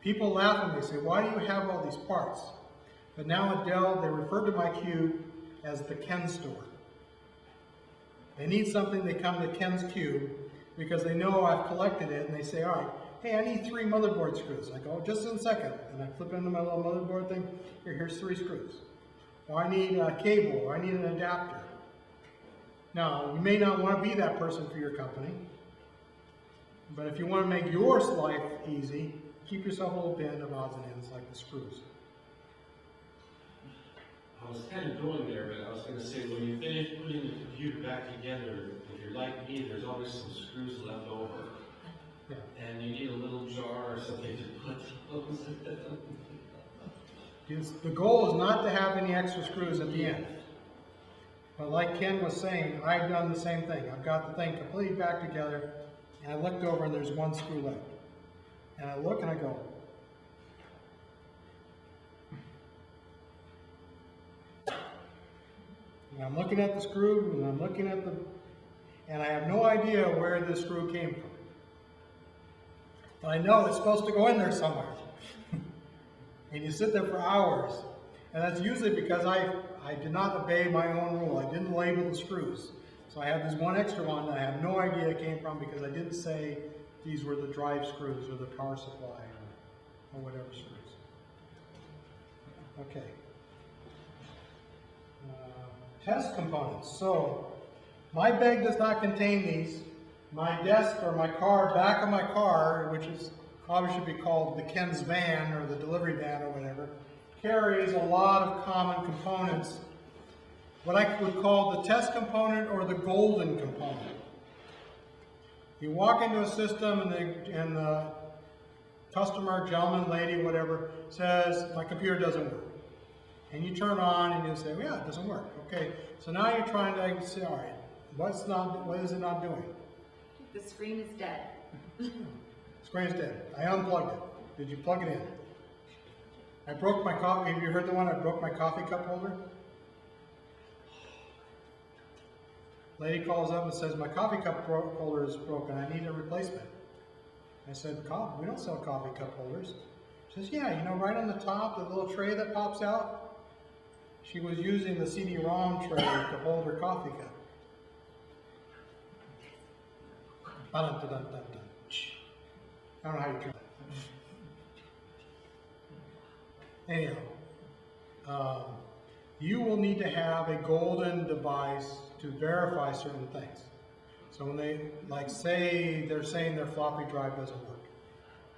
People laugh at me and say, why do you have all these parts? But now at Dell, they refer to my cube as the Ken store. They need something, they come to Ken's cube because they know I've collected it, and they say, all right, hey, I need 3 motherboard screws. I go, just in a second. And I flip into my little motherboard thing. Here's 3 screws. Or I need a cable, or I need an adapter. Now, you may not want to be that person for your company, but if you want to make your life easy, keep yourself a little bin of odds and ends like the screws. I was kind of going there, but I was going to say, when you finish putting the computer back together, if you're like me, there's always some screws left over. Yeah. And you need a little jar or something to put those in. The goal is not to have any extra screws at the end. But like Ken was saying, I've done the same thing. I've got the thing completely back together, and I looked over and there's 1 screw left. And I look and I go, and I'm looking at the screw, and I'm looking at and I have no idea where this screw came from. But I know it's supposed to go in there somewhere. And you sit there for hours. And that's usually because I did not obey my own rule. I didn't label the screws. So I have this 1 extra one that I have no idea it came from because I didn't say these were the drive screws or the power supply or whatever screws. Okay. Test components. So my bag does not contain these. My desk or my car, back of my car, which is probably should be called the Ken's van or the delivery van or whatever, carries a lot of common components. What I would call the test component or the golden component. You walk into a system and the customer, gentleman, lady, whatever, says, my computer doesn't work. And you turn on and you say, well, yeah, it doesn't work. Okay, so now you're trying to say, all right, what is it not doing? The screen is dead. Screen is dead. I unplugged it. Did you plug it in? I broke my coffee. Have you heard the one I broke my coffee cup holder? Lady calls up and says, my coffee cup holder is broken. I need a replacement. I said, we don't sell coffee cup holders. She says, yeah, you know, right on the top, the little tray that pops out. She was using the CD-ROM tray to hold her coffee cup. I don't know how you turn that. Anyhow, you will need to have a golden device to verify certain things. So when they, they're saying their floppy drive doesn't work.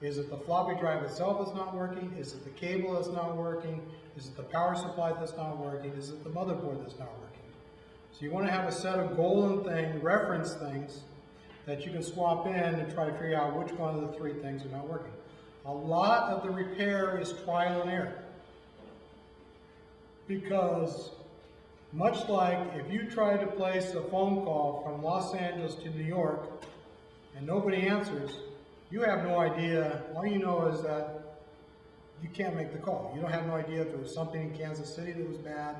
Is it the floppy drive itself that's not working? Is it the cable that's not working? Is it the power supply that's not working? Is it the motherboard that's not working? So you want to have a set of golden reference things that you can swap in and try to figure out which one of the 3 things are not working. A lot of the repair is trial and error. Because much like if you try to place a phone call from Los Angeles to New York and nobody answers, you have no idea. All you know is that you can't make the call. You don't have no idea if it was something in Kansas City that was bad,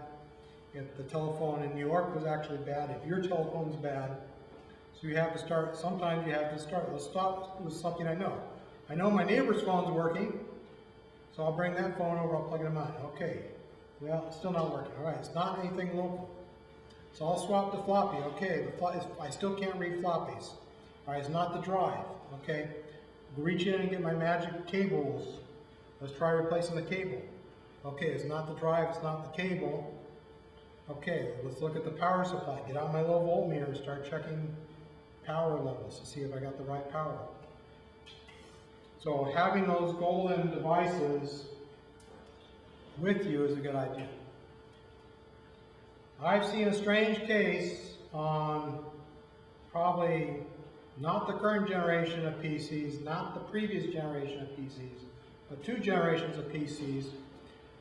if the telephone in New York was actually bad, if your telephone's bad. So you have to start, sometimes you have to start. Let's start with something I know. I know my neighbor's phone's working, so I'll bring that phone over, I'll plug it in mine. Okay, well, it's still not working. All right, it's not anything local. So I'll swap the floppy. Okay, I still can't read floppies. All right, it's not the drive. Okay, reach in and get my magic cables. Let's try replacing the cable. Okay, it's not the drive, it's not the cable. Okay, let's look at the power supply. Get out my low voltmeter and start checking power levels to see if I got the right power. So having those golden devices with you is a good idea. I've seen a strange case on probably not the current generation of PCs, not the previous generation of PCs, but 2 generations of PCs,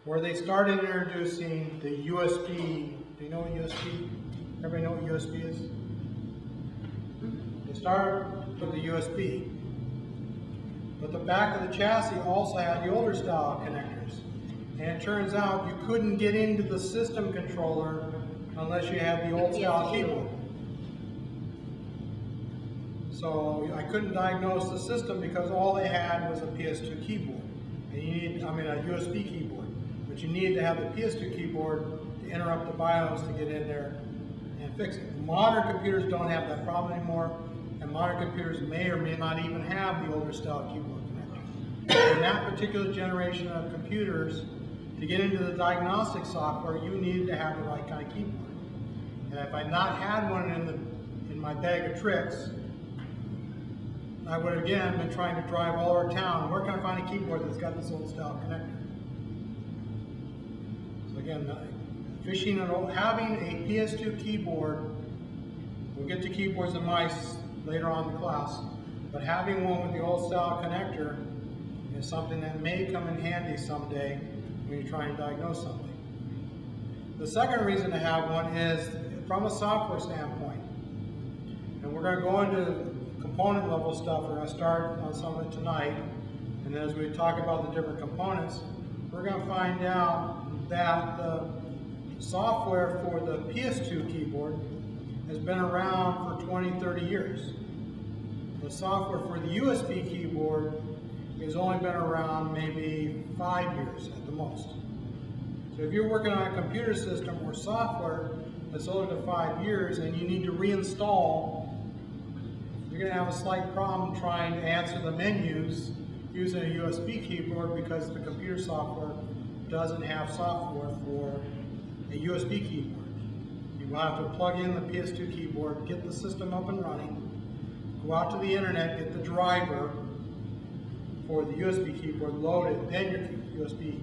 where they started introducing the USB. Do you know what USB? Everybody know what USB is? They started with the USB. But the back of the chassis also had the older style connectors. And it turns out you couldn't get into the system controller unless you had the old style keyboard. So I couldn't diagnose the system because all they had was a PS2 keyboard. And you need, a USB keyboard. But you needed to have the PS2 keyboard to interrupt the BIOS to get in there and fix it. Modern computers don't have that problem anymore, and modern computers may or may not even have the older style keyboard connector. In that particular generation of computers, to get into the diagnostic software, you needed to have the right kind of keyboard. And if I not had one in my bag of tricks, I would again been trying to drive all over town. Where can I find a keyboard that's got this old style connector? So again, fishing and having a PS2 keyboard, we'll get to keyboards and mice later on in the class, but having one with the old style connector is something that may come in handy someday when you're trying to diagnose something. The second reason to have one is from a software standpoint. And we're going to go into component level stuff. We're going to start on some of it tonight. And then as we talk about the different components, we're going to find out that the software for the PS2 keyboard has been around for 20, 30 years. The software for the USB keyboard has only been around maybe 5 years at the most. So if you're working on a computer system or software that's older than 5 years and you need to reinstall, you're going to have a slight problem trying to answer the menus using a USB keyboard because the computer software doesn't have software for a USB keyboard. You will have to plug in the PS2 keyboard, get the system up and running, go out to the internet, get the driver for the USB keyboard, load it, then your USB.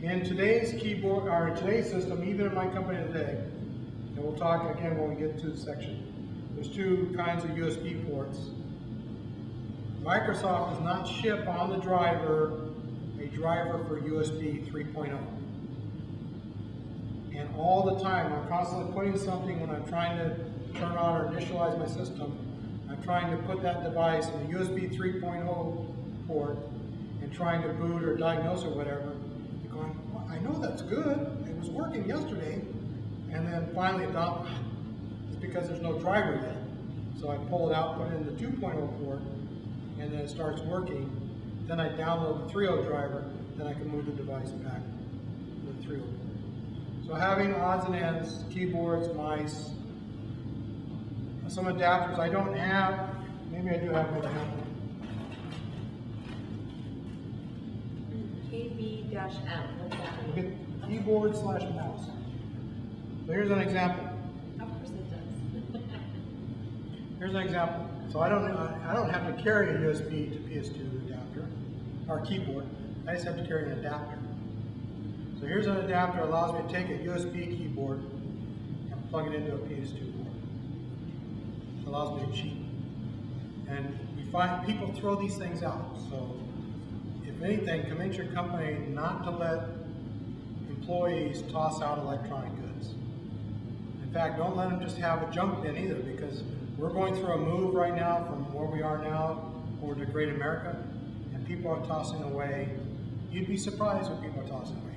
In today's keyboard, or in today's system, even in my company today, and we'll talk again when we get to the section, there's 2 kinds of USB ports. Microsoft does not ship on the driver a driver for USB 3.0. And all the time, I'm constantly putting something when I'm trying to turn on or initialize my system, I'm trying to put that device in the USB 3.0 port and trying to boot or diagnose or whatever. You're going, well, I know that's good. It was working yesterday. And then finally, it's because there's no driver yet. So I pull it out, put it in the 2.0 port, and then it starts working. Then I download the 3.0 driver, then I can move the device back to the 3.0 port. So having odds and ends, keyboards, mice, some adapters I don't have, maybe I do have an example. KB-M, what's that? Look at keyboard/mouse. So here's an example. Of course it does. Here's an example. So I don't have to carry a USB to PS2 adapter or keyboard. I just have to carry an adapter. So here's an adapter that allows me to take a USB keyboard and plug it into a PS2 board. It allows me to cheat. And we find people throw these things out. So if anything, convince your company not to let employees toss out electronic goods. In fact, don't let them just have a junk bin either, because we're going through a move right now from where we are now over to Great America, and people are tossing away. You'd be surprised what people are tossing away.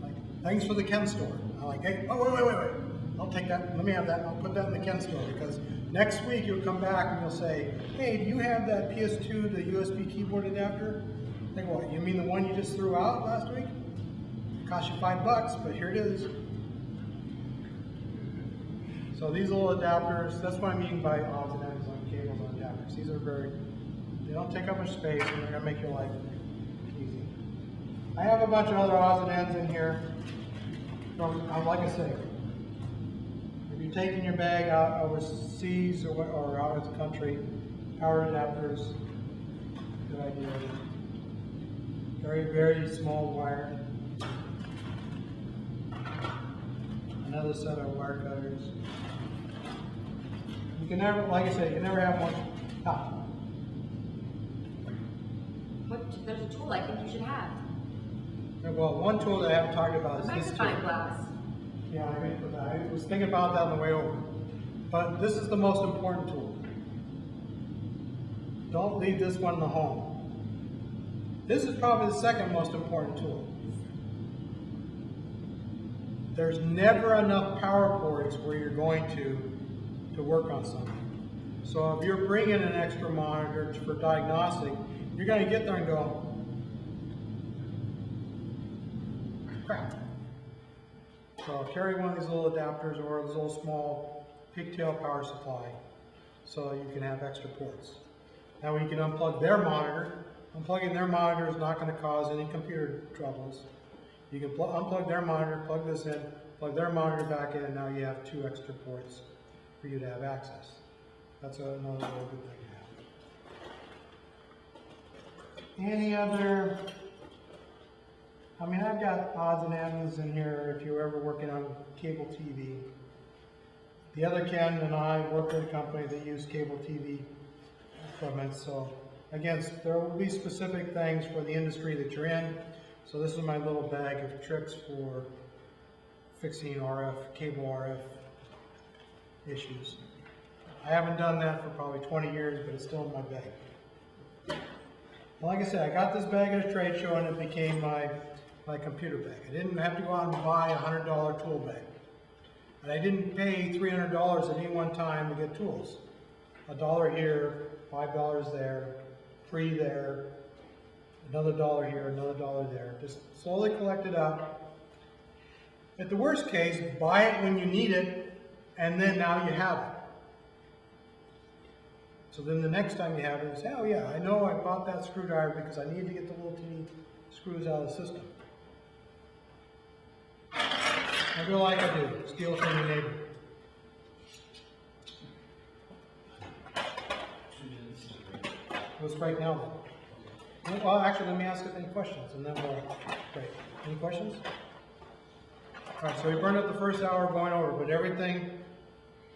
Like, things for the Ken store. I'm like, hey, wait. I'll take that, let me have that, I'll put that in the Ken store, because next week you'll come back and you'll say, hey, do you have that PS2 to USB keyboard adapter? I think, what, you mean the one you just threw out last week? It cost you $5, but here it is. So these little adapters, that's what I mean by odds and ends on cables and adapters. These are they don't take up much space and they're gonna make your life easy. I have a bunch of other odds and ends in here. Like I say, if you're taking your bag out overseas or out of the country, power adapters, good idea. Very, very small wire. Another set of wire cutters. You can never, like I say, you can never have one. There's a tool I think you should have. Well, one tool that I haven't talked about is this tool. Magnifying glass. Yeah, I was thinking about that on the way over. But this is the most important tool. Don't leave this one in the home. This is probably the second most important tool. There's never enough power ports where you're going to work on something. So if you're bringing an extra monitor for diagnostic, you're going to get there and go, crap. So carry one of these little adapters or this little small pigtail power supply so you can have extra ports. That way you can unplug their monitor. Unplugging their monitor is not going to cause any computer troubles. You can unplug their monitor, plug this in, plug their monitor back in, and now you have 2 extra ports for you to have access. That's another really good thing to have. Any other, I've got odds and ends in here if you're ever working on cable TV. The other Ken and I work at a company that use cable TV equipment, so again, there will be specific things for the industry that you're in. So this is my little bag of tricks for fixing cable RF issues. I haven't done that for probably 20 years, but it's still in my bag. Like I said, I got this bag at a trade show and it became my computer bag. I didn't have to go out and buy a $100 tool bag. And I didn't pay $300 at any one time to get tools. $1 here, $5 there, free there, another $1 here, another $1 there. Just slowly collect it up. At the worst case, buy it when you need it, and then now you have it. So then the next time you have it, you say, oh yeah, I know I bought that screwdriver because I need to get the little teeny screws out of the system. I feel like I do. Steal from your neighbor. Let's break now then. Well, actually, let me ask any questions, and then we'll break. Any questions? All right, so we burned up the first hour going over, but everything,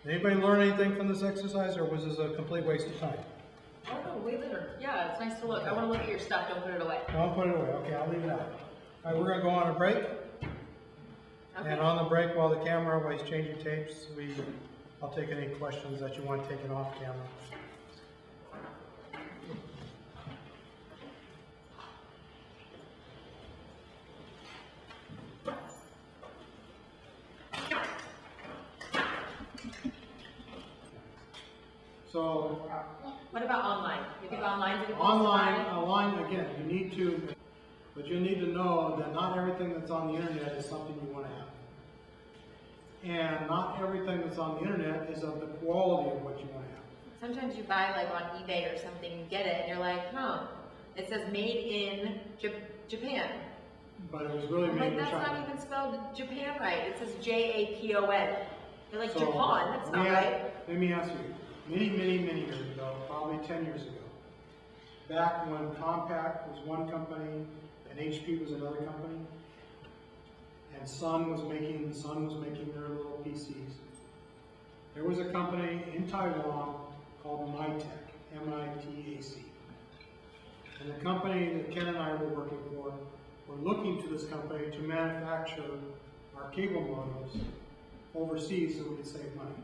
anybody learn anything from this exercise, or was this a complete waste of time? Oh, no, way later. Yeah, it's nice to look. I want to look at your stuff. Don't put it away. Don't put it away. Okay, I'll leave it out. All right, we're going to go on a break. Okay. And on the break, while the camera is changing tapes, I'll take any questions that you want taken off camera. So, what about online? You think online? Online, again, but you need to know that not everything that's on the internet is something you want to have. And not everything that's on the internet is of the quality of what you want to have. Sometimes you buy like on eBay or something, you get it, and you're like, huh, it says made in Japan. But it was really made in that's China. not even spelled Japan right. It says Japon. You're like, So, Japan, that's not right. Let me ask you, many years ago, probably 10 years ago, back when Compaq was one company and HP was another company, and Sun was making their little PCs. There was a company in Taiwan called Mitec, M-I-T-A-C. And the company that Ken and I were working for were looking to this company to manufacture our cable modems overseas so we could save money.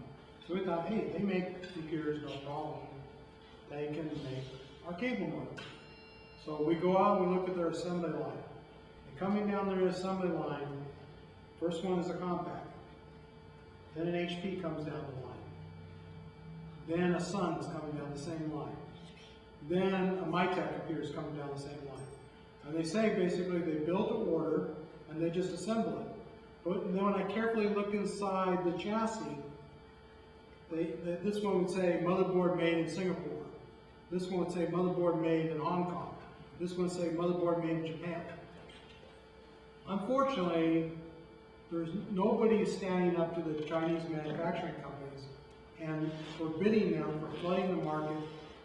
So we thought, hey, they make computers, no problem. They can make our cable modems. So we go out and we look at their assembly line. And coming down their assembly line, first one is a Compaq. Then an HP comes down the line. Then a Sun is coming down the same line. Then a Mitec computer is coming down the same line. And they say basically they build to order and they just assemble it. But then when I carefully look inside the chassis, This one would say motherboard made in Singapore. This one would say motherboard made in Hong Kong. This one would say motherboard made in Japan. Unfortunately, there's nobody standing up to the Chinese manufacturing companies and forbidding them from flooding the market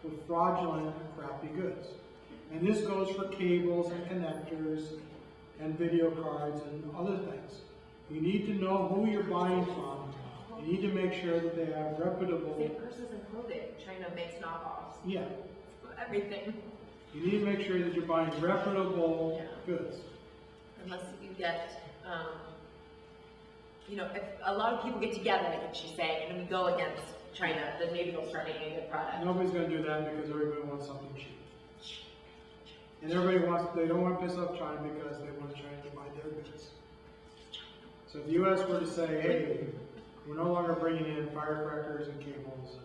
with fraudulent and crappy goods. And this goes for cables and connectors and video cards and other things. You need to know who you're buying from. You need to make sure that they have reputable. Same purses and clothing. China makes knockoffs. Yeah. Everything. You need to make sure that you're buying reputable goods. Unless you get, you know, if a lot of people get together, I think she's saying, and we go against China, then maybe they'll start making a good product. Nobody's going to do that because everybody wants something cheap. And everybody they don't want to piss off China because they want China to buy their goods. So if the U.S. were to say, hey, we're no longer bringing in firecrackers and cables,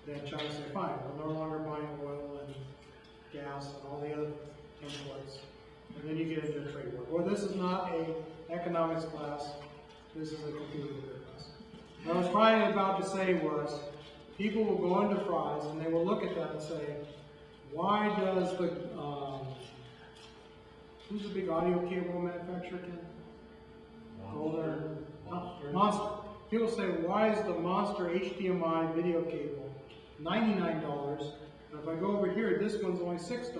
and then China say, fine, we're no longer buying oil and gas and all the other imports. And then you get into a trade war. Well, this is not an economics class. This is a computer class. What I was trying about to say was, people will go into Fry's and they will look at that and say, why does the, who's the big audio cable manufacturer again? Monster. People say, why is the Monster HDMI video cable $99, and if I go over here, this one's only $6? It's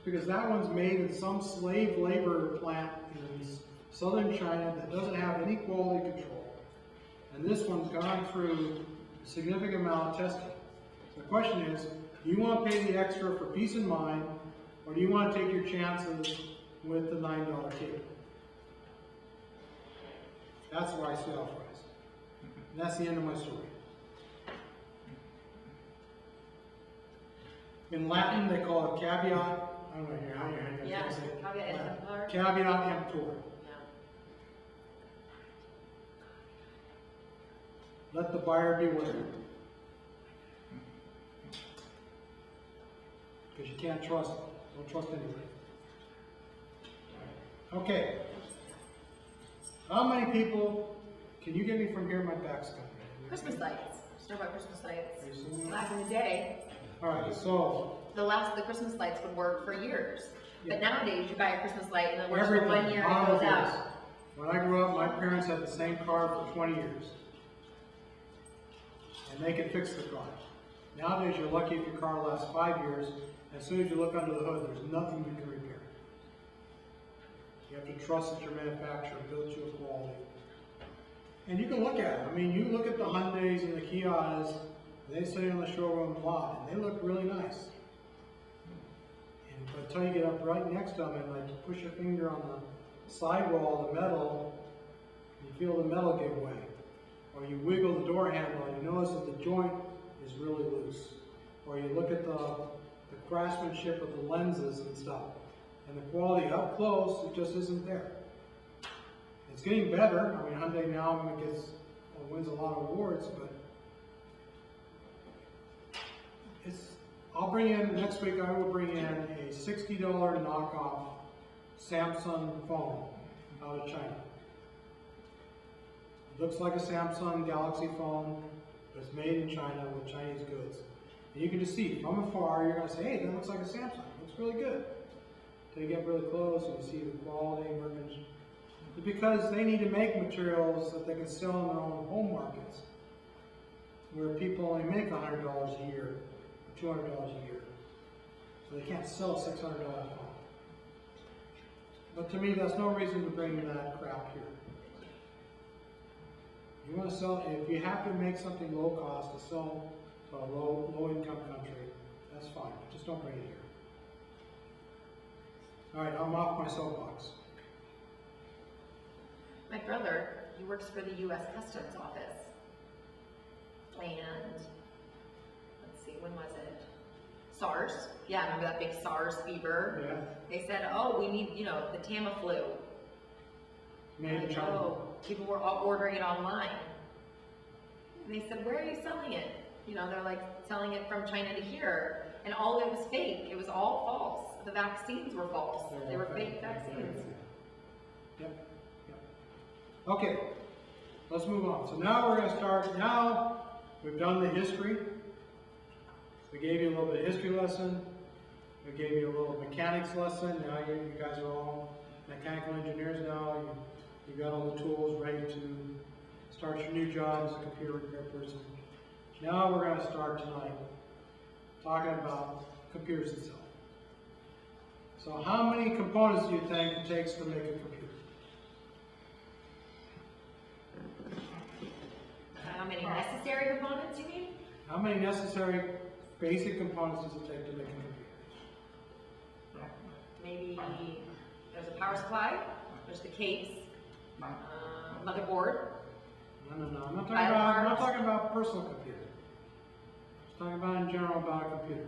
because that one's made in some slave labor plant in southern China that doesn't have any quality control. And this one's gone through a significant amount of testing. So the question is, do you want to pay the extra for peace of mind, or do you want to take your chances with the $9 cable? That's why I sell Fry's. And that's the end of my story. In Latin, they call it caveat. I don't know how you Yeah, say it. caveat emptor. Caveat emptor. Yeah. Let the buyer beware. Because you can't trust them. Don't trust anybody. Okay. How many people, can you get me from here? My back's coming. Christmas lights. Let's talk about Christmas lights. Are you seeing that? Back in the day, Alright, so the Christmas lights would work for years. But nowadays, you buy a Christmas light and it works for everything, 1 year and it goes automobiles. out. When I grew up, my parents had the same car for 20 years. And they could fix the car. Nowadays, you're lucky if your car lasts 5 years. As soon as you look under the hood, there's nothing you can repair. You have to trust that your manufacturer built you a quality. And you can look at it. I mean, you look at the Hyundais and the Kias, they sit on the showroom lot, and they look really nice. And until you get up right next to them and like you push your finger on the sidewall, the metal, you feel the metal give way. Or you wiggle the door handle and you notice that the joint is really loose. Or you look at the craftsmanship of the lenses and stuff. And the quality up close, it just isn't there. It's getting better. I mean, Hyundai now wins a lot of awards, but I'll bring in, next week I will bring in a $60 knockoff Samsung phone out of China. It looks like a Samsung Galaxy phone, but it's made in China with Chinese goods. And you can just see, from afar, you're going to say, hey, that looks like a Samsung. It looks really good. Until you get really close and you see the quality and workmanship. It's because they need to make materials that they can sell in their own home markets, where people only make $100 a year, or $200 a year. So they can't sell a $600 phone. But to me, that's no reason to bring that crap here. You want to sell, if you have to make something low cost to sell to a low income country, that's fine. Just don't bring it here. All right, I'm off my soapbox. My brother, he works for the U.S. Customs Office. And, let's see, when was it? SARS. Yeah, remember that big SARS fever? Yeah. They said, oh, we need, the Tamiflu. Made in China. Oh, people were all ordering it online. And they said, where are you selling it? They're like selling it from China to here. And all of it was fake. It was all false. The vaccines were false. They were fake vaccines. Yep. Okay. let's move on. So now we're going to start. Now we've done the history. We gave you a little bit of history lesson. We gave you a little mechanics lesson. Now you guys are all mechanical engineers now. You've got all the tools ready to start your new job as a computer repair person. Now we're going to start tonight talking about computers itself. So how many components do you think it takes to make a computer? How many necessary components you need? How many necessary basic components does it take to make a computer? Maybe there's a power supply, there's the case, motherboard. No. I'm not talking about personal computer. I'm talking about in general about a computer.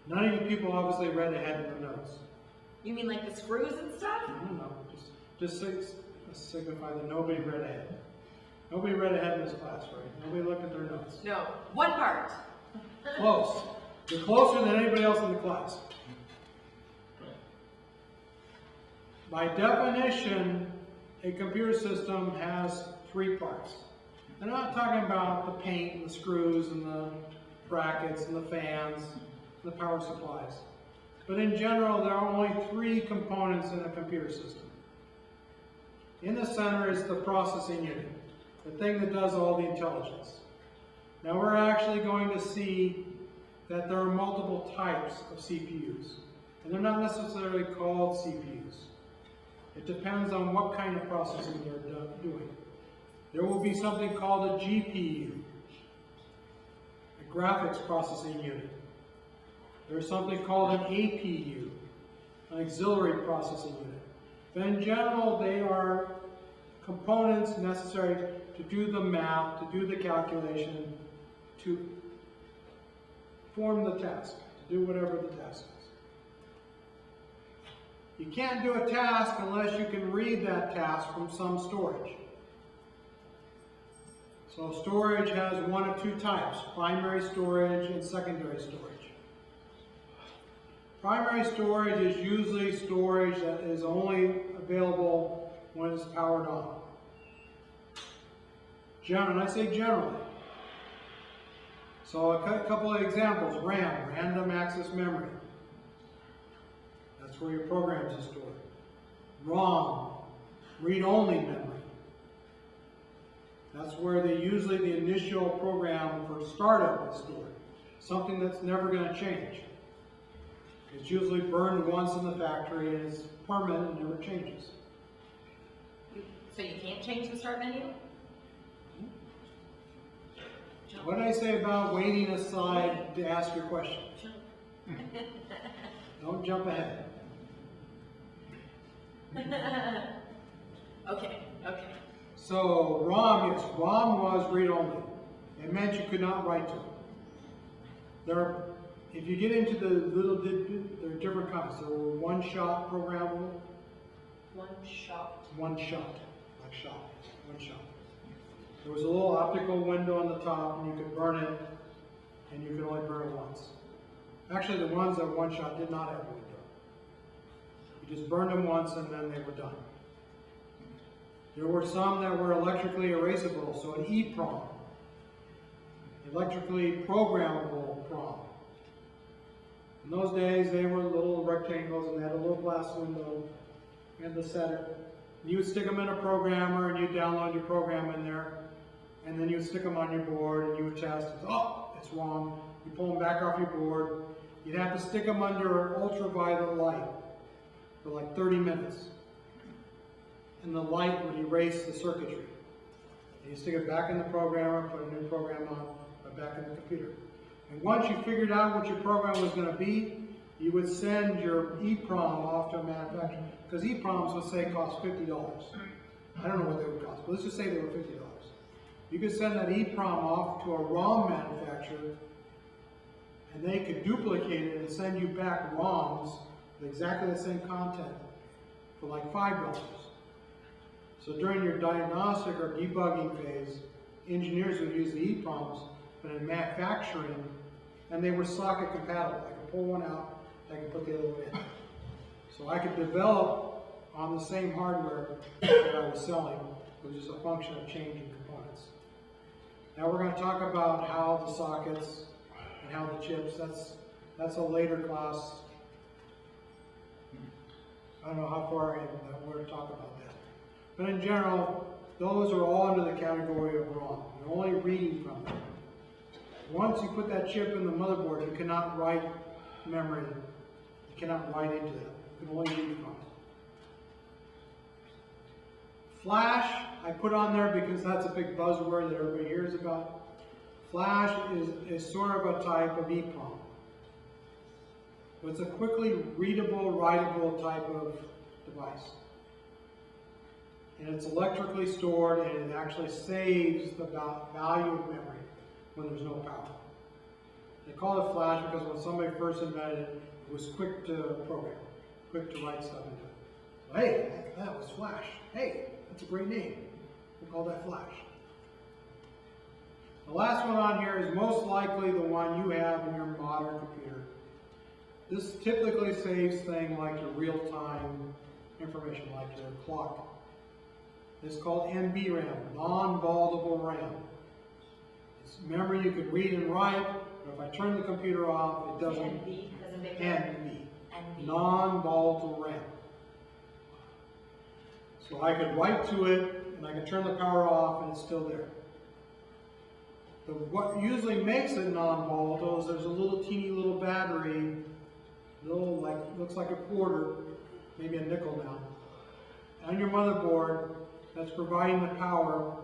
None of you people obviously read ahead in the notes. You mean like the screws and stuff? No. Just signify that nobody read ahead. Nobody read ahead in this class, right? Nobody looked at their notes. No, one part. Close. You're closer than anybody else in the class. By definition, a computer system has 3 parts. I'm not talking about the paint and the screws and the brackets and the fans and the power supplies. But in general, there are only 3 components in a computer system. In the center is the processing unit, the thing that does all the intelligence. Now we're actually going to see that there are multiple types of CPUs, and they're not necessarily called CPUs. It depends on what kind of processing they're doing. There will be something called a GPU, a graphics processing unit. There's something called an APU, an auxiliary processing unit. But in general, they are components necessary to do the math, to do the calculation, to form the task, to do whatever the task is. You can't do a task unless you can read that task from some storage. So storage has one of 2 types, primary storage and secondary storage. Primary storage is usually storage that is only available when it's powered on. And I say generally. So a couple of examples. RAM, random access memory. That's where your programs are stored. ROM, read-only memory. That's where usually the initial program for startup is stored. Something that's never going to change. It's usually burned once in the factory and it's permanent and never changes. So you can't change the start menu? What did I say about waiting aside to ask your question? Don't jump ahead. Okay. So ROM, yes, ROM was read-only. It meant you could not write to it. If you get into the little, there are different kinds. There were one-shot programmable. One shot. One shot, like shot, one shot. There was a little optical window on the top, and you could burn it, and you could only burn it once. Actually, the ones that one shot did not have a window. You just burned them once, and then they were done. There were some that were electrically erasable, so an EEPROM, electrically programmable PROM. In those days, they were little rectangles, and they had a little glass window and the setter. You would stick them in a programmer, and you'd download your program in there, and then you would stick them on your board, and you would test. Oh, it's wrong. You pull them back off your board. You'd have to stick them under ultraviolet light for like 30 minutes. And the light would erase the circuitry. And you stick it back in the programmer, put a new program on, put it back in the computer. And once you figured out what your program was going to be, you would send your EEPROM off to a manufacturer. Because EEPROMs, let's say, cost $50. I don't know what they would cost, but let's just say they were $50. You could send that EEPROM off to a ROM manufacturer, and they could duplicate it and send you back ROMs with exactly the same content for like $5. So during your diagnostic or debugging phase, engineers would use the EEPROMs, but in manufacturing, and they were socket compatible. I could pull one out, I could put the other one in. So I could develop on the same hardware that I was selling, It was just a function of changing components. Now we're going to talk about how the sockets and how the chips, that's a later class. I don't know how far in that we're going to talk about that. But in general, those are all under the category of wrong. You're only reading from them. Once you put that chip in the motherboard, you cannot write memory. You cannot write into that. You can only read from it. Flash, I put on there because that's a big buzzword that everybody hears about. Flash is sort of a type of EEPROM. It's a quickly readable, writable type of device. And it's electrically stored, and it actually saves the value of memory when there's no power. They call it flash because when somebody first invented it, it was quick to program, quick to write stuff into it. So, hey, that was flash. Hey, that's a great name. We call that flash. The last one on here is most likely the one you have in your modern computer. This typically saves things like your real-time information, like your clock. It's called NVRAM, non-volatile RAM. It's memory you could read and write, but if I turn the computer off, it doesn't. NV, non-volatile RAM. So I could write to it, and I could turn the power off, and it's still there. What usually makes it non-volatile is there's a little teeny little battery, looks like a quarter, maybe a nickel now, on your motherboard that's providing the power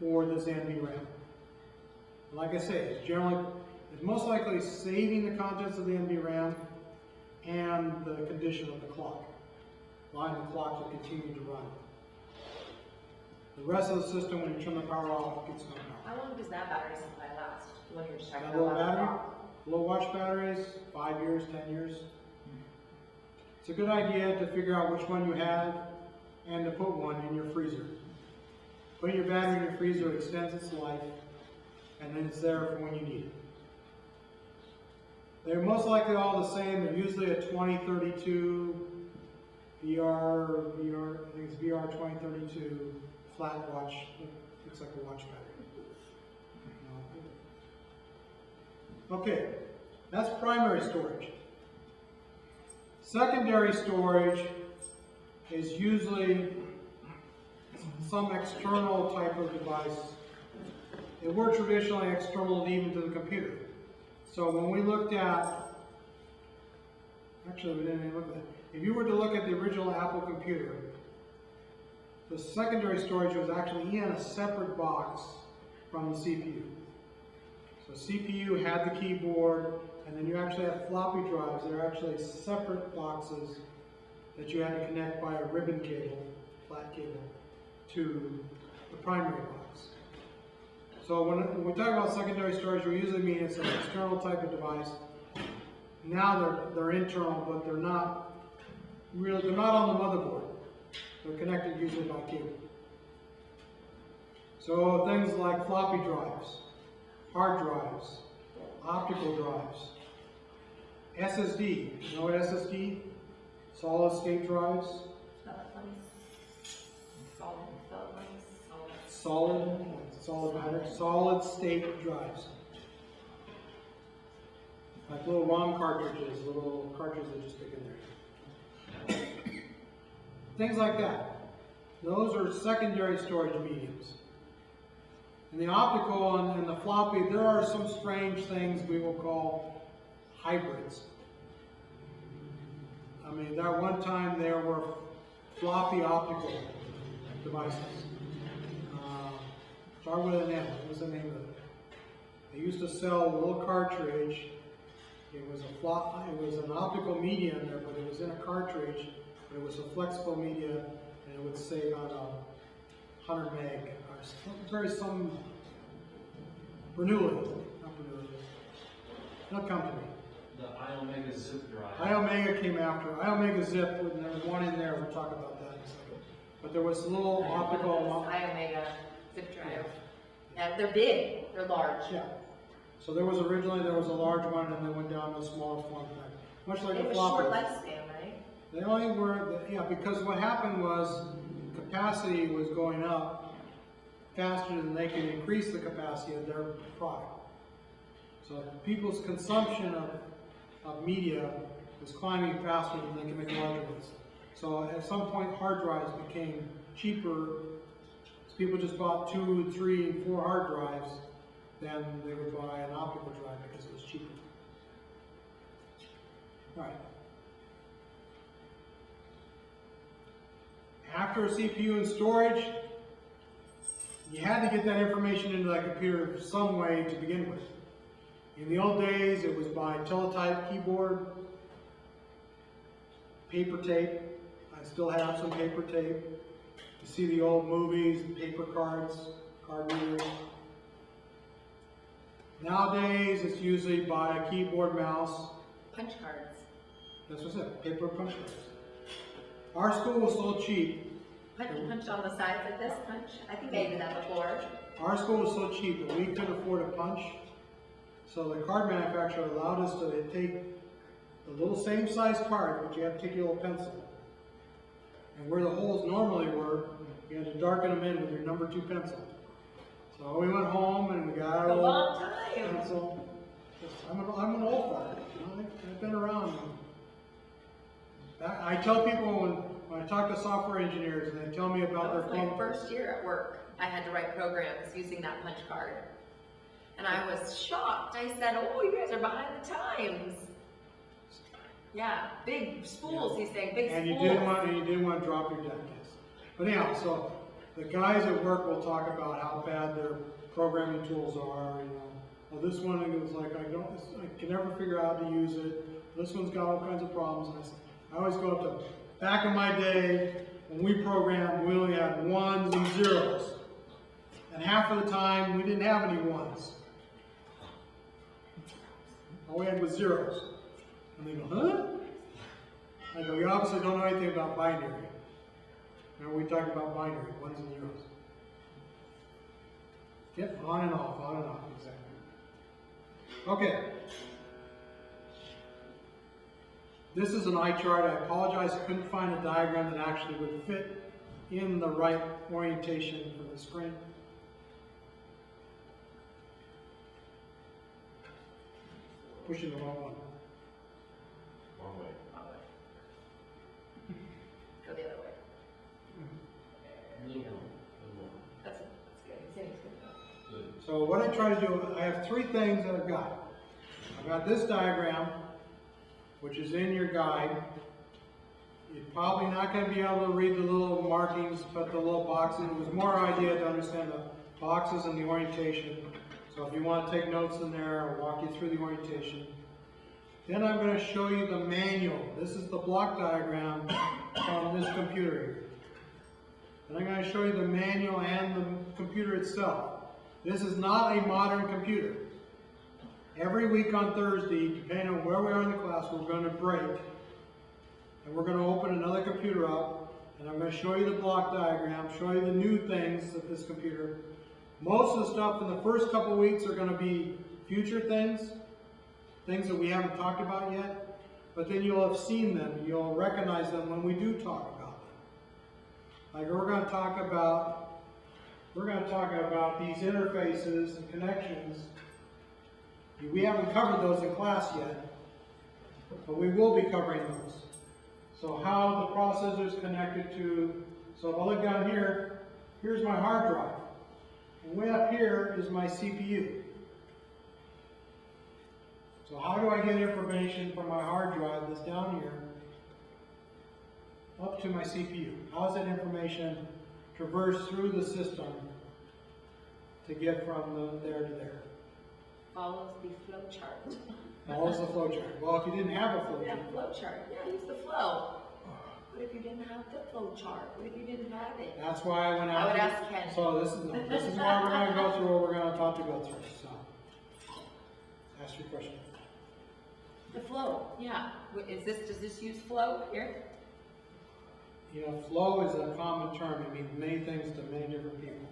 for this NVRAM. Like I say, it's most likely saving the contents of the NVRAM and the condition of the clock, allowing the clock to continue to run. The rest of the system, when you turn the power off, gets no power. How long does that battery supply last when you're just checking That little the battery, clock? low watch batteries, 5 years, 10 years. It's a good idea to figure out which one you have and to put one in your freezer. Putting your battery in your freezer extends its life, and then it's there for when you need it. They're most likely all the same. They're usually a 2032 VR, I think it's VR 2032 flat watch. Looks like a watch battery. Okay, that's primary storage. Secondary storage is usually some external type of device. They were traditionally external even to the computer. So when we looked at, actually we didn't even look at that. If you were to look at the original Apple computer, the secondary storage was actually in a separate box from the CPU. So CPU had the keyboard, and then you actually had floppy drives that are actually separate boxes that you had to connect by a ribbon cable, flat cable, to the primary box. So when we talk about secondary storage, we usually mean it's an external type of device. Now they're internal, but they're not on the motherboard. They're connected usually by cable. So things like floppy drives, hard drives, optical drives, SSD. You know what SSD? Solid state drives. Solid state drives. Like little ROM cartridges, little cartridges that you stick in there. Things like that. Those are secondary storage mediums. In the optical and the floppy, there are some strange things we will call hybrids. I mean, that one time there were floppy optical devices. Start with an M. What was the name of it? They used to sell a little cartridge. It was an optical media in there, but it was in a cartridge. But it was a flexible media, and it would say about 100 meg or some Bernoulli, not come to me. The iOmega zip drive. iOmega came after. iOmega zip, and there was one in there. We'll talk about that in a second. But there was a little optical. iOmega zip drive. Yeah, they're big. They're large. Yeah. So there was originally a large one, and then went down to a smaller form factor, much like It a was floppy. short lifespan, right? They only were, because what happened was capacity was going up faster than they could increase the capacity of their product. So people's consumption of media was climbing faster than they could make larger ones. So at some point, hard drives became cheaper. So people just bought 2, 3, and 4 hard drives than they would buy an optical drive because it was cheaper. Right. After a CPU and storage, you had to get that information into that computer some way to begin with. In the old days, it was by teletype keyboard, paper tape. I still have some paper tape. You see the old movies, paper cards, card readers. Nowadays, it's usually by a keyboard, mouse. Punch cards. That's what I said, paper punch cards. Our school was so cheap. Punch on the sides like this, punch. I think I did that before. Our school was so cheap that we couldn't afford a punch. So the card manufacturer allowed us to take the little same size card, but you have to take your little pencil. And where the holes normally were, you had to darken them in with your number 2 pencil. So we went home and we got A our long little time. pencil. I'm an old fart. You know, I've been around. I tell people when I talk to software engineers and they tell me about That was their my phone. first year at work. I had to write programs using that punch card. And I was shocked. I said, oh, you guys are behind the times. Yeah, big spools, he's saying, big And spools. you didn't want to drop your deck test. But anyhow, so the guys at work will talk about how bad their programming tools are. You know, well, this one was like I can never figure out how to use it. This one's got all kinds of problems. I always go up to back in my day when we programmed, we only had 1s and 0s, and half of the time we didn't have any 1s. All we had was 0s. And they go, huh? I go, you obviously don't know anything about binary. Now we talk about binary, 1s and 0s. Yep, on and off, exactly. Okay. This is an eye chart. I apologize, I couldn't find a diagram that actually would fit in the right orientation for the screen. Pushing the wrong one. Wrong way. Go the other way. Yeah. That's good. He's saying it's good. Good. So what I try to do, I have 3 things that I've got. I've got this diagram, which is in your guide. You're probably not going to be able to read the little markings, but the little boxes. It was more idea to understand the boxes and the orientation. So if you want to take notes in there, I'll walk you through the orientation. Then I'm going to show you the manual. This is the block diagram from this computer here. Then I'm going to show you the manual and the computer itself. This is not a modern computer. Every week on Thursday, depending on where we are in the class, we're going to break. And we're going to open another computer up. And I'm going to show you the block diagram, show you the new things of this computer. Most of the stuff in the first couple of weeks are going to be future things, things that we haven't talked about yet. But then you'll have seen them. You'll recognize them when we do talk about them. Like we're going to talk about these interfaces and connections. We haven't covered those in class yet, but we will be covering those. So how the processor is connected to, so if I look down here, here's my hard drive. And way up here is my CPU. So how do I get information from my hard drive that's down here up to my CPU? How does that information traverse through the system to get from there to there? Follows the flow chart. Follows the flow chart. Well, if you didn't have a flow Yeah, chart, flow chart. Yeah, use the flow. What if you didn't have the flow chart? What if you didn't have it? that's why I went I out. would ask Ken. So this is why we're going to go through what we're going to talk to go through. So, ask your question. The flow, yeah. Does this use flow here? You know, flow is a common term. It means many things to many different people.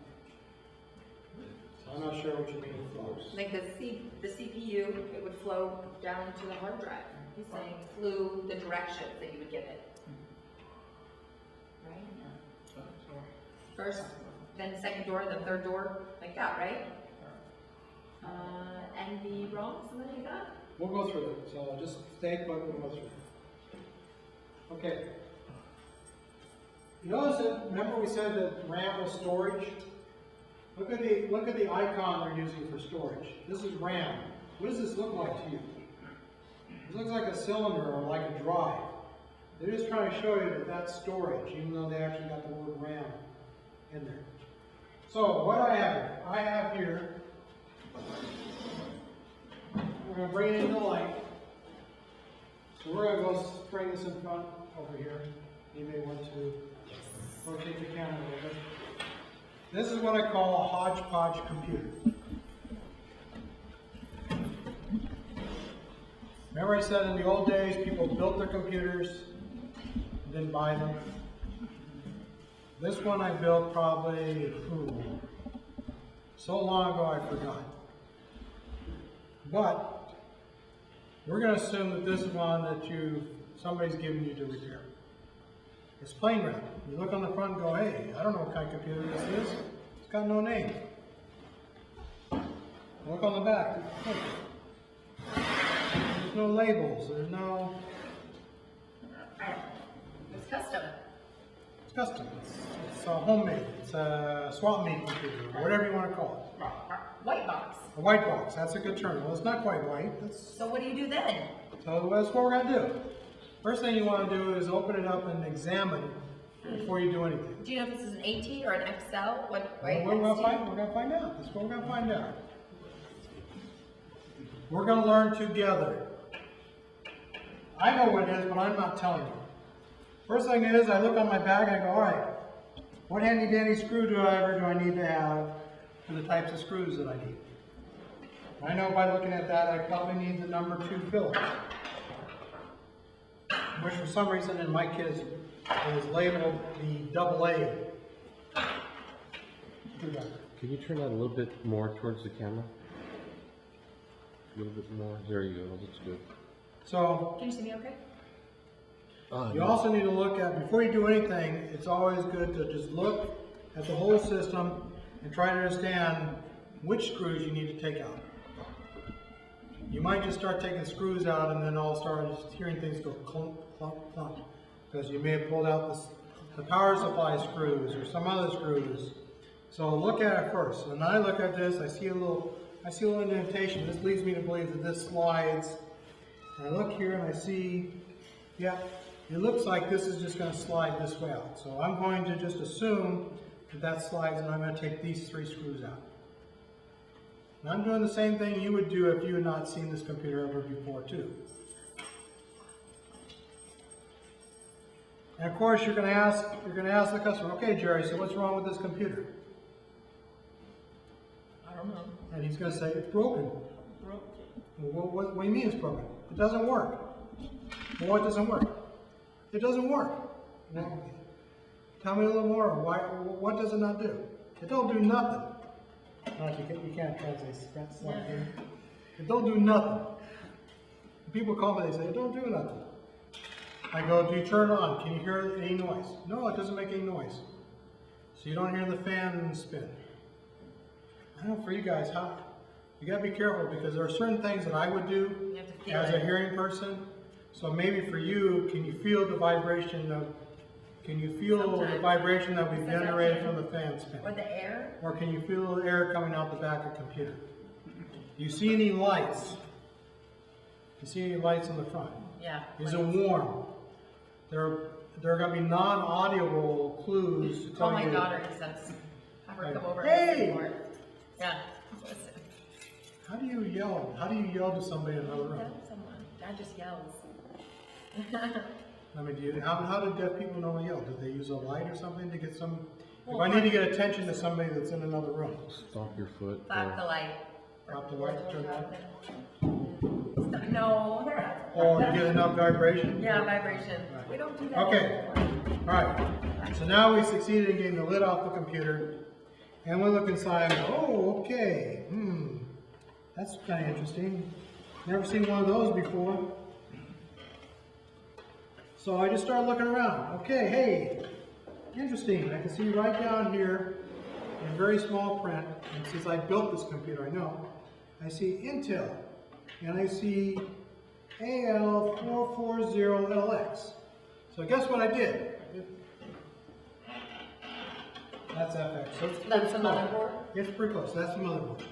So I'm not sure what you mean with flows. Like the CPU, it would flow down to the hard drive. He's saying flew the directions that you would give it. Right? First, then second door, then third door, like that, right? And the wrong, something like that? We'll go through it, so just stay put, we'll go through it. Okay. You notice that, remember we said that RAM was storage? Look at the icon they're using for storage. This is RAM. What does this look like to you? It looks like a cylinder or like a drive. They're just trying to show you that that's storage, even though they actually got the word RAM in there. So what I have here, we're going to bring it into light. So we're going to go bring this in front over here. You may want to rotate the camera a little bit. This is what I call a hodgepodge computer. Remember I said in the old days people built their computers and didn't buy them? This one I built probably, so long ago I forgot. But we're going to assume that this is one that somebody's given you to repair. It's plain red. You look on the front and go, hey, I don't know what kind of computer this is. It's got no name. Look on the back. There's no labels. There's no... It's custom. It's custom. It's homemade. It's a swap meet computer, or whatever you want to call it. White box. A white box. That's a good term. Well, it's not quite white. So what do you do then? So that's what we're going to do. First thing you want to do is open it up and examine it before you do anything. Do you know if this is an AT or an XL? What, Well, right? we're going to find out. That's what we're going to find out. We're going to learn together. I know what it is, but I'm not telling you. First thing is, I look on my bag and I go, all right, what handy dandy screwdriver do I need to have for the types of screws that I need? I know by looking at that, I probably need the number 2 Phillips, which for some reason in my kit is labeled the AA screwdriver. Can you turn that a little bit more towards the camera? A little bit more. There you go. That's good. So, Can you see me okay? you also need to look at, before you do anything, it's always good to just look at the whole system and try to understand which screws you need to take out. You might just start taking screws out and then all start just hearing things go clunk, clunk, clunk, because you may have pulled out the power supply screws or some other screws. So look at it first. When I look at this, I see a little indentation. This leads me to believe that this slides. And I look here and I see, yeah, it looks like this is just going to slide this way out. So I'm going to just assume that that slides, and I'm going to take these 3 screws out. And I'm doing the same thing you would do if you had not seen this computer ever before too. And of course you're going to ask the customer, okay Jerry, so what's wrong with this computer? I don't know. And he's going to say, it's broken. Well, what do you mean it's broken? It doesn't work. Well, what doesn't work? It doesn't work. No. Tell me a little more. What does it not do? It don't do nothing. You can't translate that slide here. It don't do nothing. People call me, they say, it don't do nothing. I go, do you turn it on? Can you hear any noise? No, it doesn't make any noise. So you don't hear the fan spin. I don't know for you guys, you gotta be careful because there are certain things that I would do as a hearing person. So maybe for you, can you feel the vibration that we generated from the fan spin? Or the air? Or can you feel the air coming out the back of the computer? Do you see any lights? Do you see any lights in the front? Yeah. Is it warm? There are going to be non-audible clues to tell Oh, my you. daughter says, have her come over Hey! and listen more. Yeah. Listen. How do you yell? How do you yell to somebody in another room? Tell someone. Dad just yells. I mean, how do deaf people normally yell? Do they use a light or something to get some? Well, if I need to get attention to somebody that's in another room. Stomp your foot. Flap the light. Flap the light, turn it on. No, they're not. Or to get enough vibration? Yeah, vibration. Right. We don't do that Okay. anymore. Alright. So now we succeeded in getting the lid off the computer. And we look inside and go, oh, okay. That's kind of interesting. Never seen one of those before. So I just started looking around. Okay, hey, interesting. I can see right down here in very small print, and since I built this computer, I know, I see Intel, and I see AL440LX. So guess what I did? That's FX. So That's the motherboard? it's pretty close. That's the motherboard.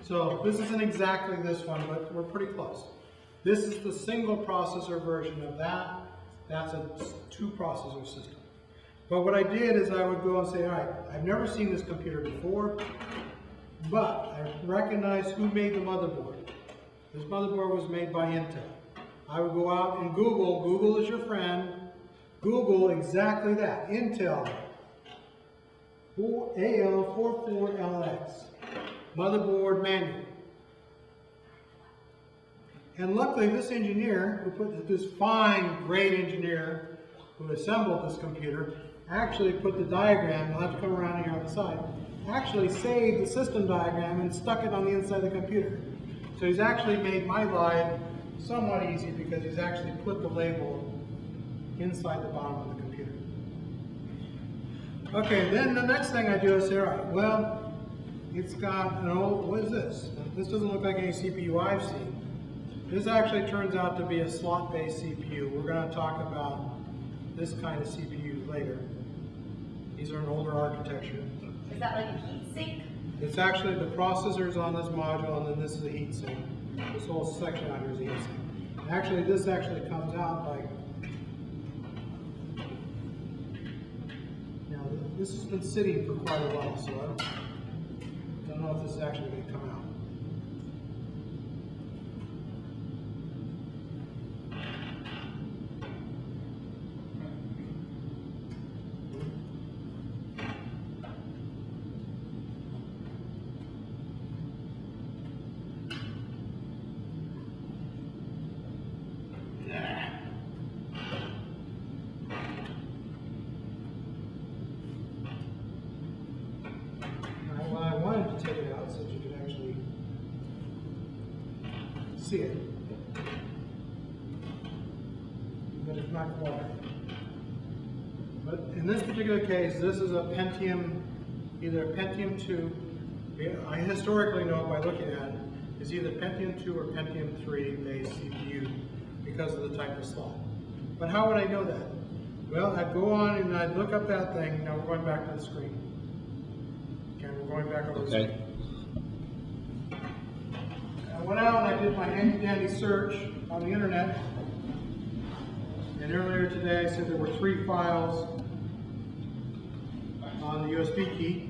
So this isn't exactly this one, but we're pretty close. This is the single processor version of that. That's a 2-processor system. But what I did is I would go and say, all right, I've never seen this computer before, but I recognize who made the motherboard. This motherboard was made by Intel. I would go out and Google is your friend, Google exactly that, Intel AL44LX, motherboard manual. And luckily this engineer, this fine, great engineer who assembled this computer, actually put the diagram, you'll have to come around here on the side, actually saved the system diagram and stuck it on the inside of the computer. So he's actually made my life somewhat easy because he's actually put the label inside the bottom of the computer. Okay, then the next thing I do is say, all right, well, it's got an old, what is this? This doesn't look like any CPU I've seen. This actually turns out to be a slot-based CPU. We're going to talk about this kind of CPU later. These are an older architecture. Is that like a heat sink? It's actually the processors on this module, and then this is a heat sink. This whole section under is a heat sink. Actually, this actually comes out like, now this has been sitting for quite a while, so I don't know if this is actually going to come out. Well, I wanted to take it out so that you could actually see it, but it's not quite. But in this particular case, this is a Pentium, either a Pentium 2. I historically know by looking at it, it's either Pentium 2 or Pentium 3 based CPU because of the type of slot. But how would I know that? Well, I'd go on and I'd look up that thing. Now we're going back to the screen. Okay, we're going back over the screen. I went out and I did my handy-dandy search on the internet. And earlier today I said there were 3 files on the USB key.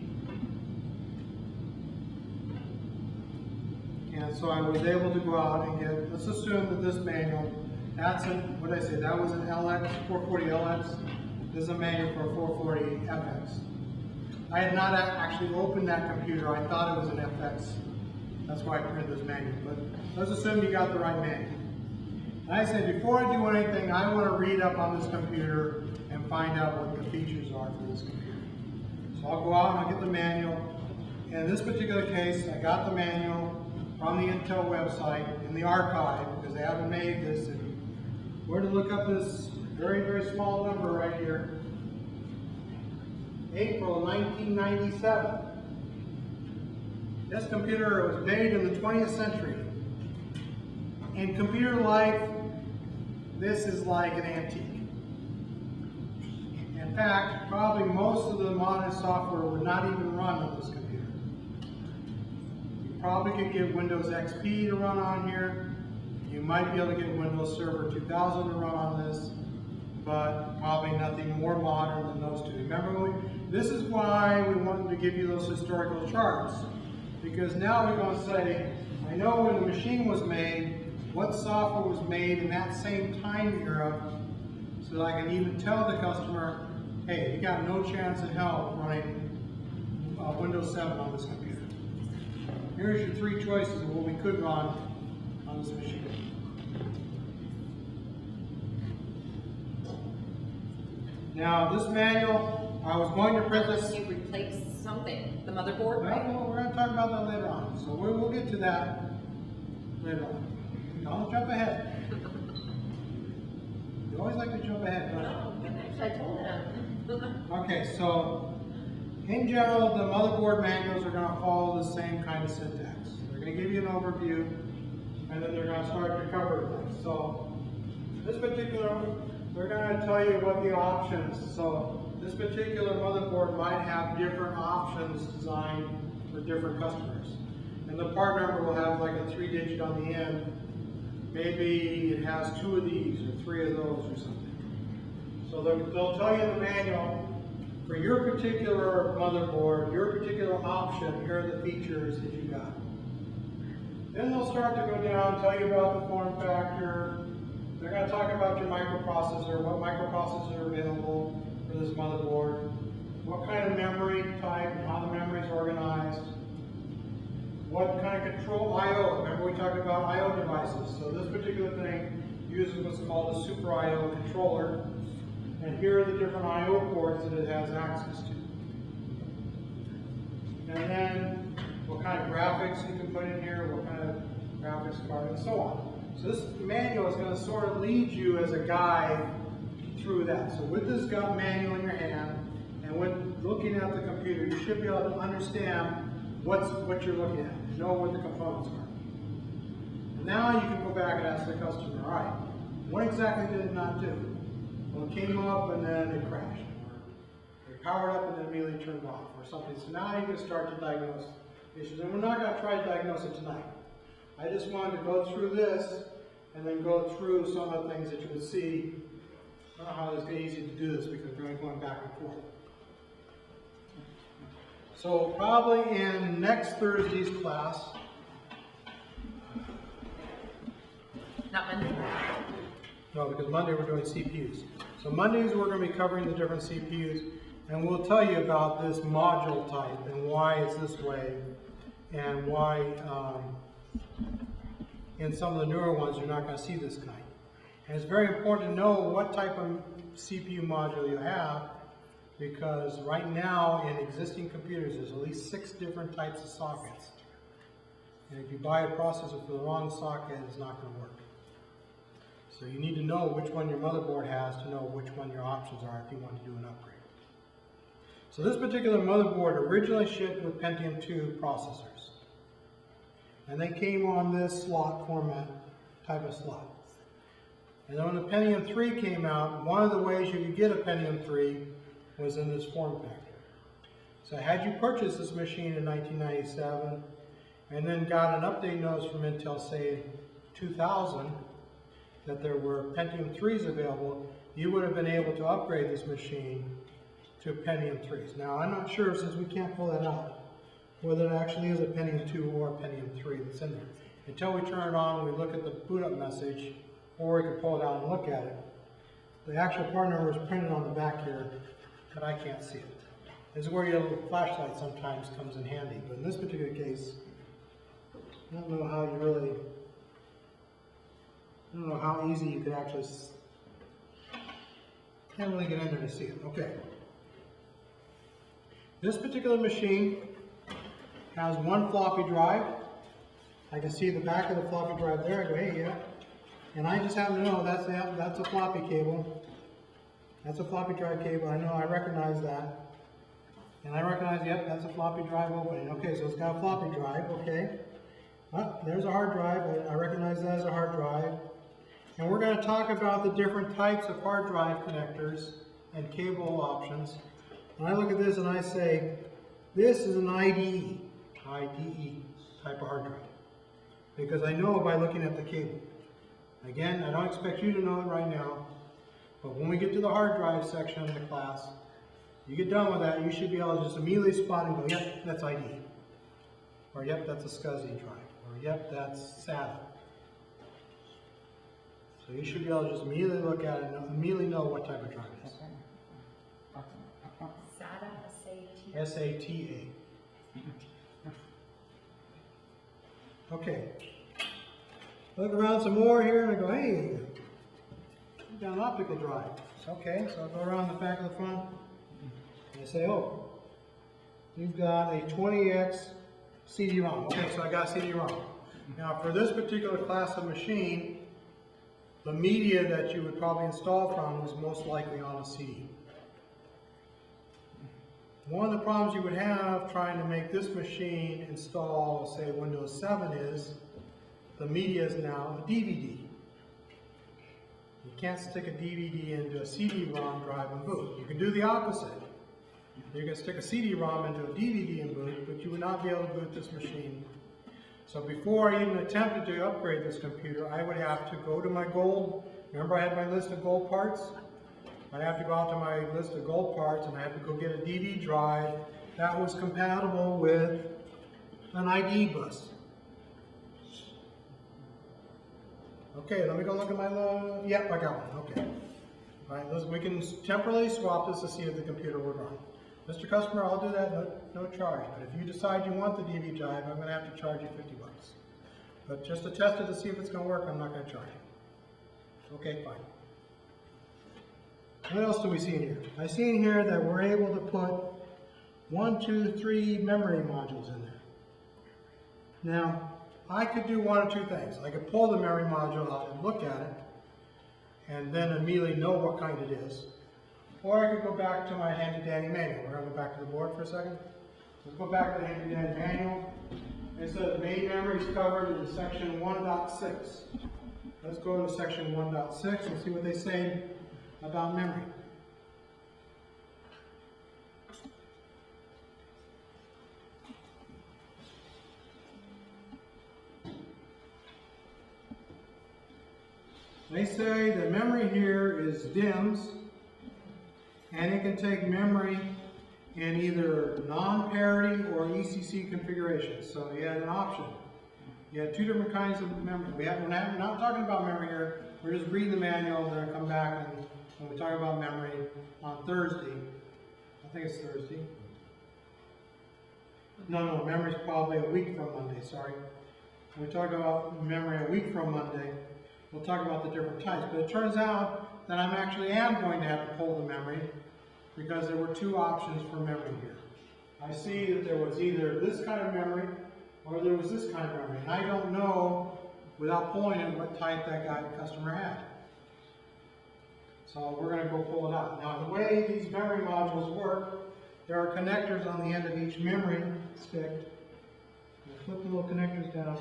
And so I was able to go out and get, let's assume that this manual, that's a, what did I say, that was an LX, 440LX. This is a manual for a 440FX. I had not actually opened that computer. I thought it was an FX. That's why I printed this manual. But let's assume you got the right manual. And I said, before I do anything, I want to read up on this computer and find out what the features are for this computer. So I'll go out and I'll get the manual. And in this particular case, I got the manual from the Intel website in the archive because they haven't made this. And we're to look up this very, very small number right here. April 1997. This computer was made in the 20th century. In computer life, this is like an antique. In fact, probably most of the modern software would not even run on this computer. You probably could get Windows XP to run on here. You might be able to get Windows Server 2000 to run on this, but probably nothing more modern than those two. Remember, this is why we wanted to give you those historical charts, because now we're going to say, I know when the machine was made, what software was made in that same time era, so that I can even tell the customer, hey, you got no chance in hell of running Windows 7 on this computer. Here's your 3 choices of what we could run on this machine. Now, this manual, I was going to print this. You replace something, the motherboard, right? Well, we're going to talk about that later on. So we'll get to that later on. Don't jump ahead. You always like to jump ahead, don't you? No, goodness, I told him. Okay, so in general, the motherboard manuals are going to follow the same kind of syntax. They're going to give you an overview, and then they're going to start to cover things. So this particular, they're going to tell you what the options. So this particular motherboard might have different options designed for different customers. And the part number will have like a 3-digit on the end. Maybe it has 2 of these or 3 of those or something. So they'll tell you in the manual, for your particular motherboard, your particular option, here are the features that you got. Then they'll start to go down, tell you about the form factor. They're going to talk about your microprocessor, what microprocessors are available for this motherboard, what kind of memory type, and how the memory is organized, what kind of control I/O. Remember we talked about I/O devices. So this particular thing uses what's called a super I/O controller. And here are the different I/O ports that it has access to. And then what kind of graphics you can put in here, what kind of graphics card, and so on. So this manual is going to sort of lead you as a guide through that. So with this manual in your hand, and with looking at the computer, you should be able to understand what you're looking at, know what the components are. And now you can go back and ask the customer, all right, what exactly did it not do? Well, it came up and then it crashed, or it powered up and then immediately turned off, or something. So now you can start to diagnose issues. And we're not going to try to diagnose it tonight. I just wanted to go through this and then go through some of the things that you would see. I don't know how it's easy to do this because we're going back and forth. So probably in next Thursday's class. Not Monday? No, because Monday we're doing CPUs. So Mondays we're going to be covering the different CPUs, and we'll tell you about this module type and why it's this way, and why in some of the newer ones you're not going to see this kind. And it's very important to know what type of CPU module you have, because right now in existing computers there's at least 6 different types of sockets. And if you buy a processor for the wrong socket, it's not going to work. So you need to know which one your motherboard has to know which one your options are if you want to do an upgrade. So this particular motherboard originally shipped with Pentium 2 processors. And they came on this slot format, type of slot. And then when the Pentium 3 came out, one of the ways you could get a Pentium 3 was in this form factor. So had you purchased this machine in 1997 and then got an update notice from Intel, say 2000, that there were Pentium 3s available, you would have been able to upgrade this machine to Pentium 3s. Now, I'm not sure, since we can't pull that out, whether it actually is a Pentium 2 or a Pentium 3 that's in there. Until we turn it on, we look at the boot up message, or we can pull it out and look at it. The actual part number is printed on the back here, but I can't see it. This is where your little flashlight sometimes comes in handy, but in this particular case, I don't know how you really, I don't know how easy you could actually, can't really get in there to see it. Okay. This particular machine has one floppy drive. I can see the back of the floppy drive there. I go, hey, yeah. And I just happen to know that's a floppy cable. That's a floppy drive cable. I know, I recognize that. And I recognize, yep, that's a floppy drive opening. Okay, so it's got a floppy drive, okay. Well, there's a hard drive. I recognize that as a hard drive. And we're going to talk about the different types of hard drive connectors and cable options. When I look at this and I say, this is an IDE type of hard drive. Because I know by looking at the cable. Again, I don't expect you to know it right now, but when we get to the hard drive section of the class, you get done with that, you should be able to just immediately spot and go, yep, that's IDE. Or yep, that's a SCSI drive. Or yep, that's SATA. So you should be able to just immediately look at it and immediately know what type of drive it is. SATA, SATA. SATA. Okay. Look around some more here and I go, hey, you've got an optical drive. Okay, so I'll go around the back of the front and I say, oh, you've got a 20X CD-ROM. Okay, so I got CD-ROM. Now for this particular class of machine, the media that you would probably install from was most likely on a CD. One of the problems you would have trying to make this machine install, say, Windows 7 is the media is now a DVD. You can't stick a DVD into a CD-ROM drive and boot. You can do the opposite. You can stick a CD-ROM into a DVD and boot, but you would not be able to boot this machine. So before I even attempted to upgrade this computer, I would have to go to my gold. Remember I had my list of gold parts? I'd have to go out to my list of gold parts and I have to go get a DVD drive that was compatible with an ID bus. Okay, let me go look at my, yep, I got one, okay. All right, we can temporarily swap this to see if the computer will run. Mr. Customer, I'll do that, no charge, but if you decide you want the DVD drive, I'm gonna have to charge you $50. But just to test it to see if it's gonna work, I'm not gonna charge you. Okay, fine. What else do we see in here? I see in here that we're able to put 1, 2, 3 memory modules in there. Now, I could do one of two things. I could pull the memory module out and look at it, and then immediately know what kind it is. Or I could go back to my handy-dandy manual. We're going to go back to the board for a second. Let's go back to the handy-dandy manual. It says main memory is covered in section 1.6. Let's go to section 1.6 and see what they say about memory. They say the memory here is DIMMs, and it can take memory in either non-parity or ECC configuration. So you had an option. You had two different kinds of memory. We're not talking about memory here. We're just reading the manual. We're going to come back and when we talk about memory on Thursday. I think it's Thursday. No, memory is probably a week from Monday, sorry. When we talk about memory a week from Monday, we'll talk about the different types. But it turns out that I actually am going to have to pull the memory because there were two options for memory here. I see that there was either this kind of memory or there was this kind of memory. And I don't know, without pulling it, what type that customer had. So we're going to go pull it out. Now the way these memory modules work, there are connectors on the end of each memory stick. You flip the little connectors down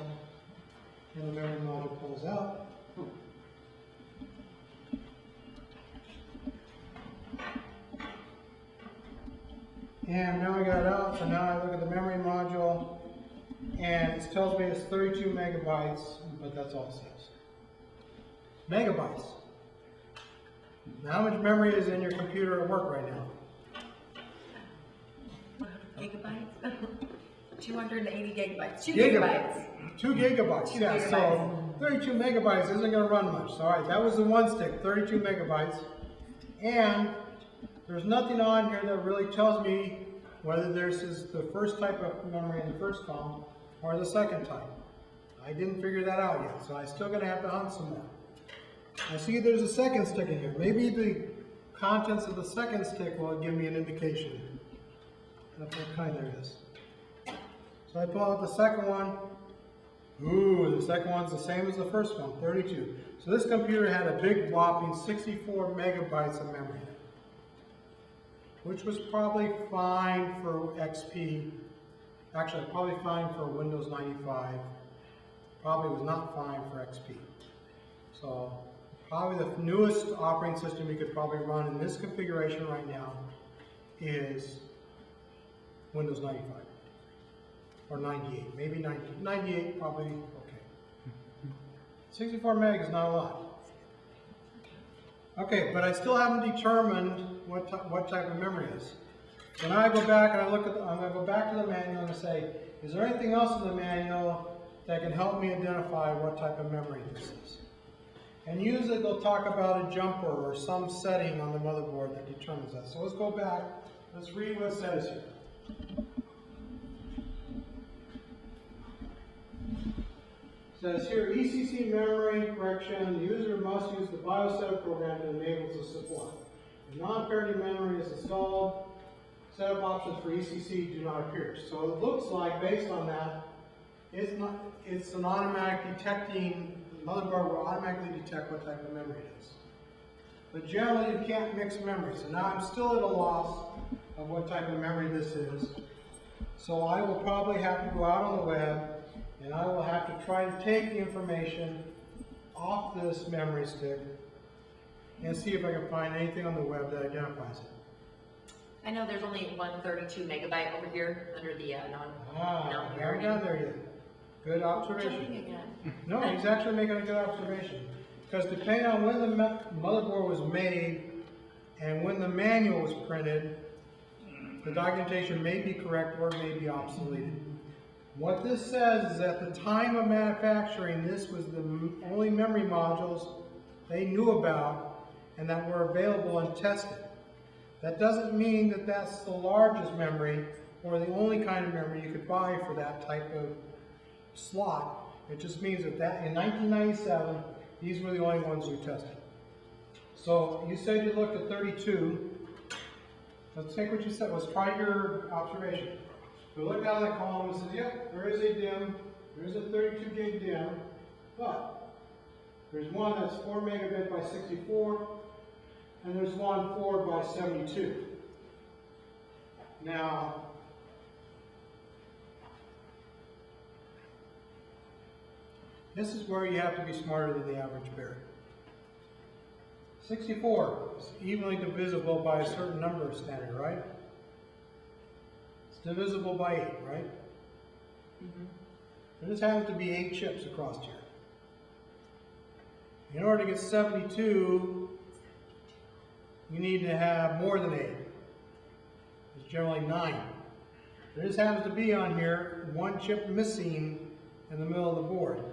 and the memory module pulls out. And now I got it out, so now I look at the memory module, and it tells me it's 32 megabytes, but that's all it says. Megabytes. Now how much memory is in your computer at work right now? Gigabytes? 280 gigabytes. 2 Gigabytes. gigabytes. 2 gigabytes, Two yeah, gigabytes. so 32 megabytes isn't going to run much. So, all right, that was the one stick, 32 megabytes. And there's nothing on here that really tells me whether this is the first type of memory in the first column or the second type. I didn't figure that out yet, so I'm still going to have to hunt some more. I see there's a second stick in here. Maybe the contents of the second stick will give me an indication of what kind there is. So I pull out the second one. Ooh, the second one's the same as the first one, 32. So this computer had a big whopping 64 megabytes of memory, which was probably fine for XP. Actually, probably fine for Windows 95. Probably was not fine for XP. So probably the newest operating system you could probably run in this configuration right now is Windows 95. Or 98, maybe 98 probably okay. 64 meg is not a lot. Okay, but I still haven't determined what type of memory it is. So now I go back and I'm going to go back to the manual and say, is there anything else in the manual that can help me identify what type of memory this is? And usually they'll talk about a jumper or some setting on the motherboard that determines that. So let's go back, let's read what it says here. It says here, ECC memory correction, the user must use the BIOS setup program to enable the support. If non-parity memory is installed, setup options for ECC do not appear. So it looks like, based on that, it's an automatic detecting, the motherboard will automatically detect what type of memory it is. But generally you can't mix memory. So now I'm still at a loss of what type of memory this is. So I will probably have to go out on the web and I will have to try to take the information off this memory stick and see if I can find anything on the web that identifies it. I know there's only 132 megabyte over here under the We haven't got there yet. Good observation. Jumping again. No, he's actually making a good observation. Because depending on when the motherboard was made and when the manual was printed, the documentation may be correct or it may be obsoleted. What this says is at the time of manufacturing, this was the only memory modules they knew about and that were available and tested. That doesn't mean that that's the largest memory or the only kind of memory you could buy for that type of slot. It just means that in 1997, these were the only ones we tested. So you said you looked at 32. Let's take what you said. Let's try your observation. We look down that column and says, yep, there is a DIMM. There is a 32 gig DIMM, but there's one that's 4 megabit by 64, and there's one 4 by 72. Now, this is where you have to be smarter than the average bear. 64 is evenly divisible by a certain number standard, right? It's divisible by 8, right? Mm-hmm. There just happens to be 8 chips across here. In order to get 72, you need to have more than 8. It's generally 9. There just happens to be on here 1 chip missing in the middle of the board.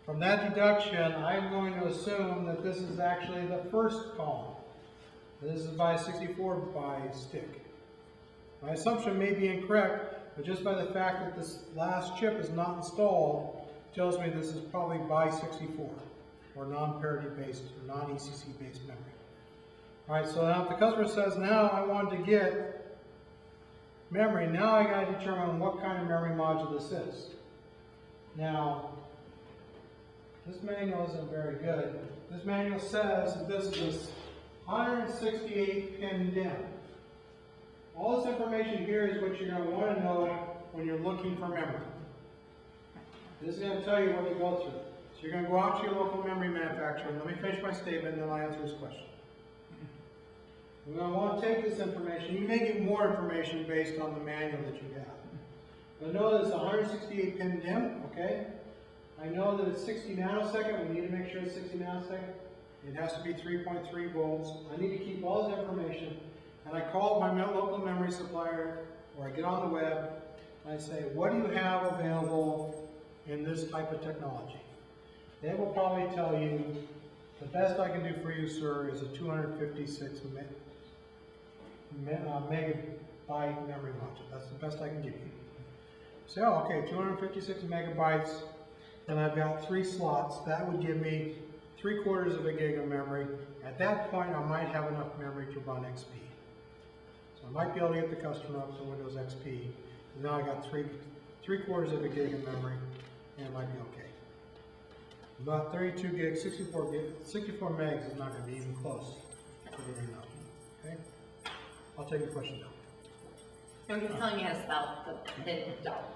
From that deduction, I'm going to assume that this is actually the first column. This is by 64 by stick. My assumption may be incorrect, but just by the fact that this last chip is not installed, tells me this is probably by 64, or non-parity based, or non-ECC based memory. Alright, so now if the customer says, now I want to get memory, now I got to determine what kind of memory module this is. Now, this manual isn't very good. This manual says that this is a 168 pin DIMM. All this information here is what you're going to want to know when you're looking for memory. This is going to tell you what to go through. So you're going to go out to your local memory manufacturer. Let me finish my statement and then I'll answer this question. We're going to want to take this information. You may get more information based on the manual that you have. But know that it's a 168 pin DIMM, okay? I know that it's 60 nanosecond. We need to make sure it's 60 nanosecond. It has to be 3.3 volts. I need to keep all this information. And I call my local memory supplier, or I get on the web, and I say, what do you have available in this type of technology? They will probably tell you, the best I can do for you, sir, is a 256 megabyte memory module. That's the best I can give you. So, okay, 256 megabytes. And I've got 3 slots. That would give me 3/4 of a gig of memory. At that point, I might have enough memory to run XP. So I might be able to get the customer up to Windows XP. And now I got 3/4 of a gig of memory, and it might be okay. About 32 gigs, 64 megs is not going to be even close to doing enough. Okay? I'll take your question now. No, he was telling me how to spell the pin duns.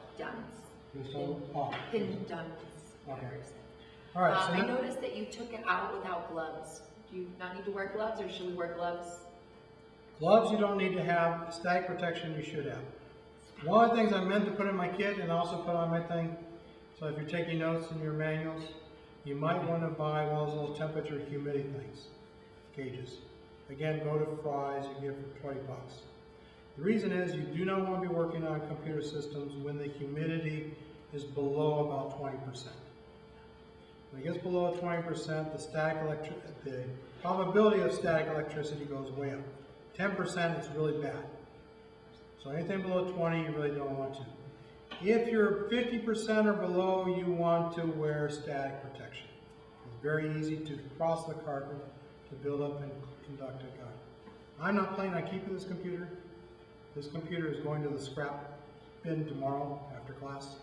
Pin duns. Okay. All right. So I noticed that you took it out without gloves. Do you not need to wear gloves, or should we wear gloves? gloves you don't need to have. Static protection you should have. One of the things I meant to put in my kit and also put on my thing, so if you're taking notes in your manuals, you might want to buy one of those little temperature humidity things, gauges. Again, go to Fry's, you can get it for 20 bucks. The reason is you do not want to be working on computer systems when the humidity is below about 20%. When it gets below 20%, the probability of static electricity goes way up. 10% is really bad. So anything below 20, you really don't want to. If you're 50% or below, you want to wear static protection. It's very easy to cross the carpet to build up and conduct a gun. I'm not planning on keeping this computer. This computer is going to the scrap bin tomorrow after class.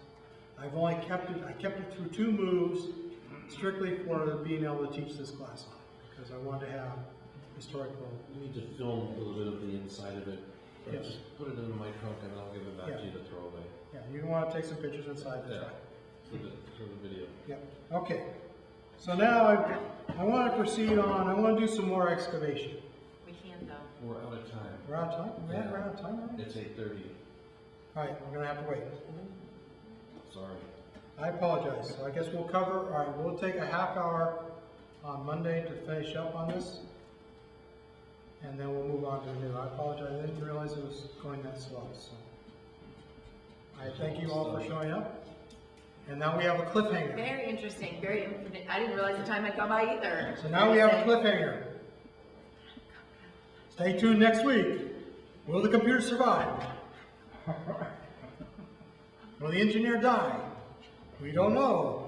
I've only kept it, I kept it through 2 moves strictly for being able to teach this class on it, because I want to have historical. You need to film a little bit of the inside of it. Yes. Just put it in my trunk and I'll give it back Yeah. to you to throw away. Yeah, you want to take some pictures inside, that's Yeah. right. For the video. Yeah, okay. So now I want to proceed on, I want to do some more excavation. We can though. We're out of time. We're out of time? Yeah. We're out of time already? It's 8:30. All right, we're gonna have to wait. Sorry. I apologize. So I guess we'll cover, all right, we'll take a half hour on Monday to finish up on this. And then we'll move on to the new. I apologize, I didn't realize it was going that slow, so. I thank you all for showing up. And now we have a cliffhanger. Very interesting, very, I didn't realize the time had gone by either. So now we have a cliffhanger. Stay tuned next week. Will the computer survive? Will the engineer die? We don't know.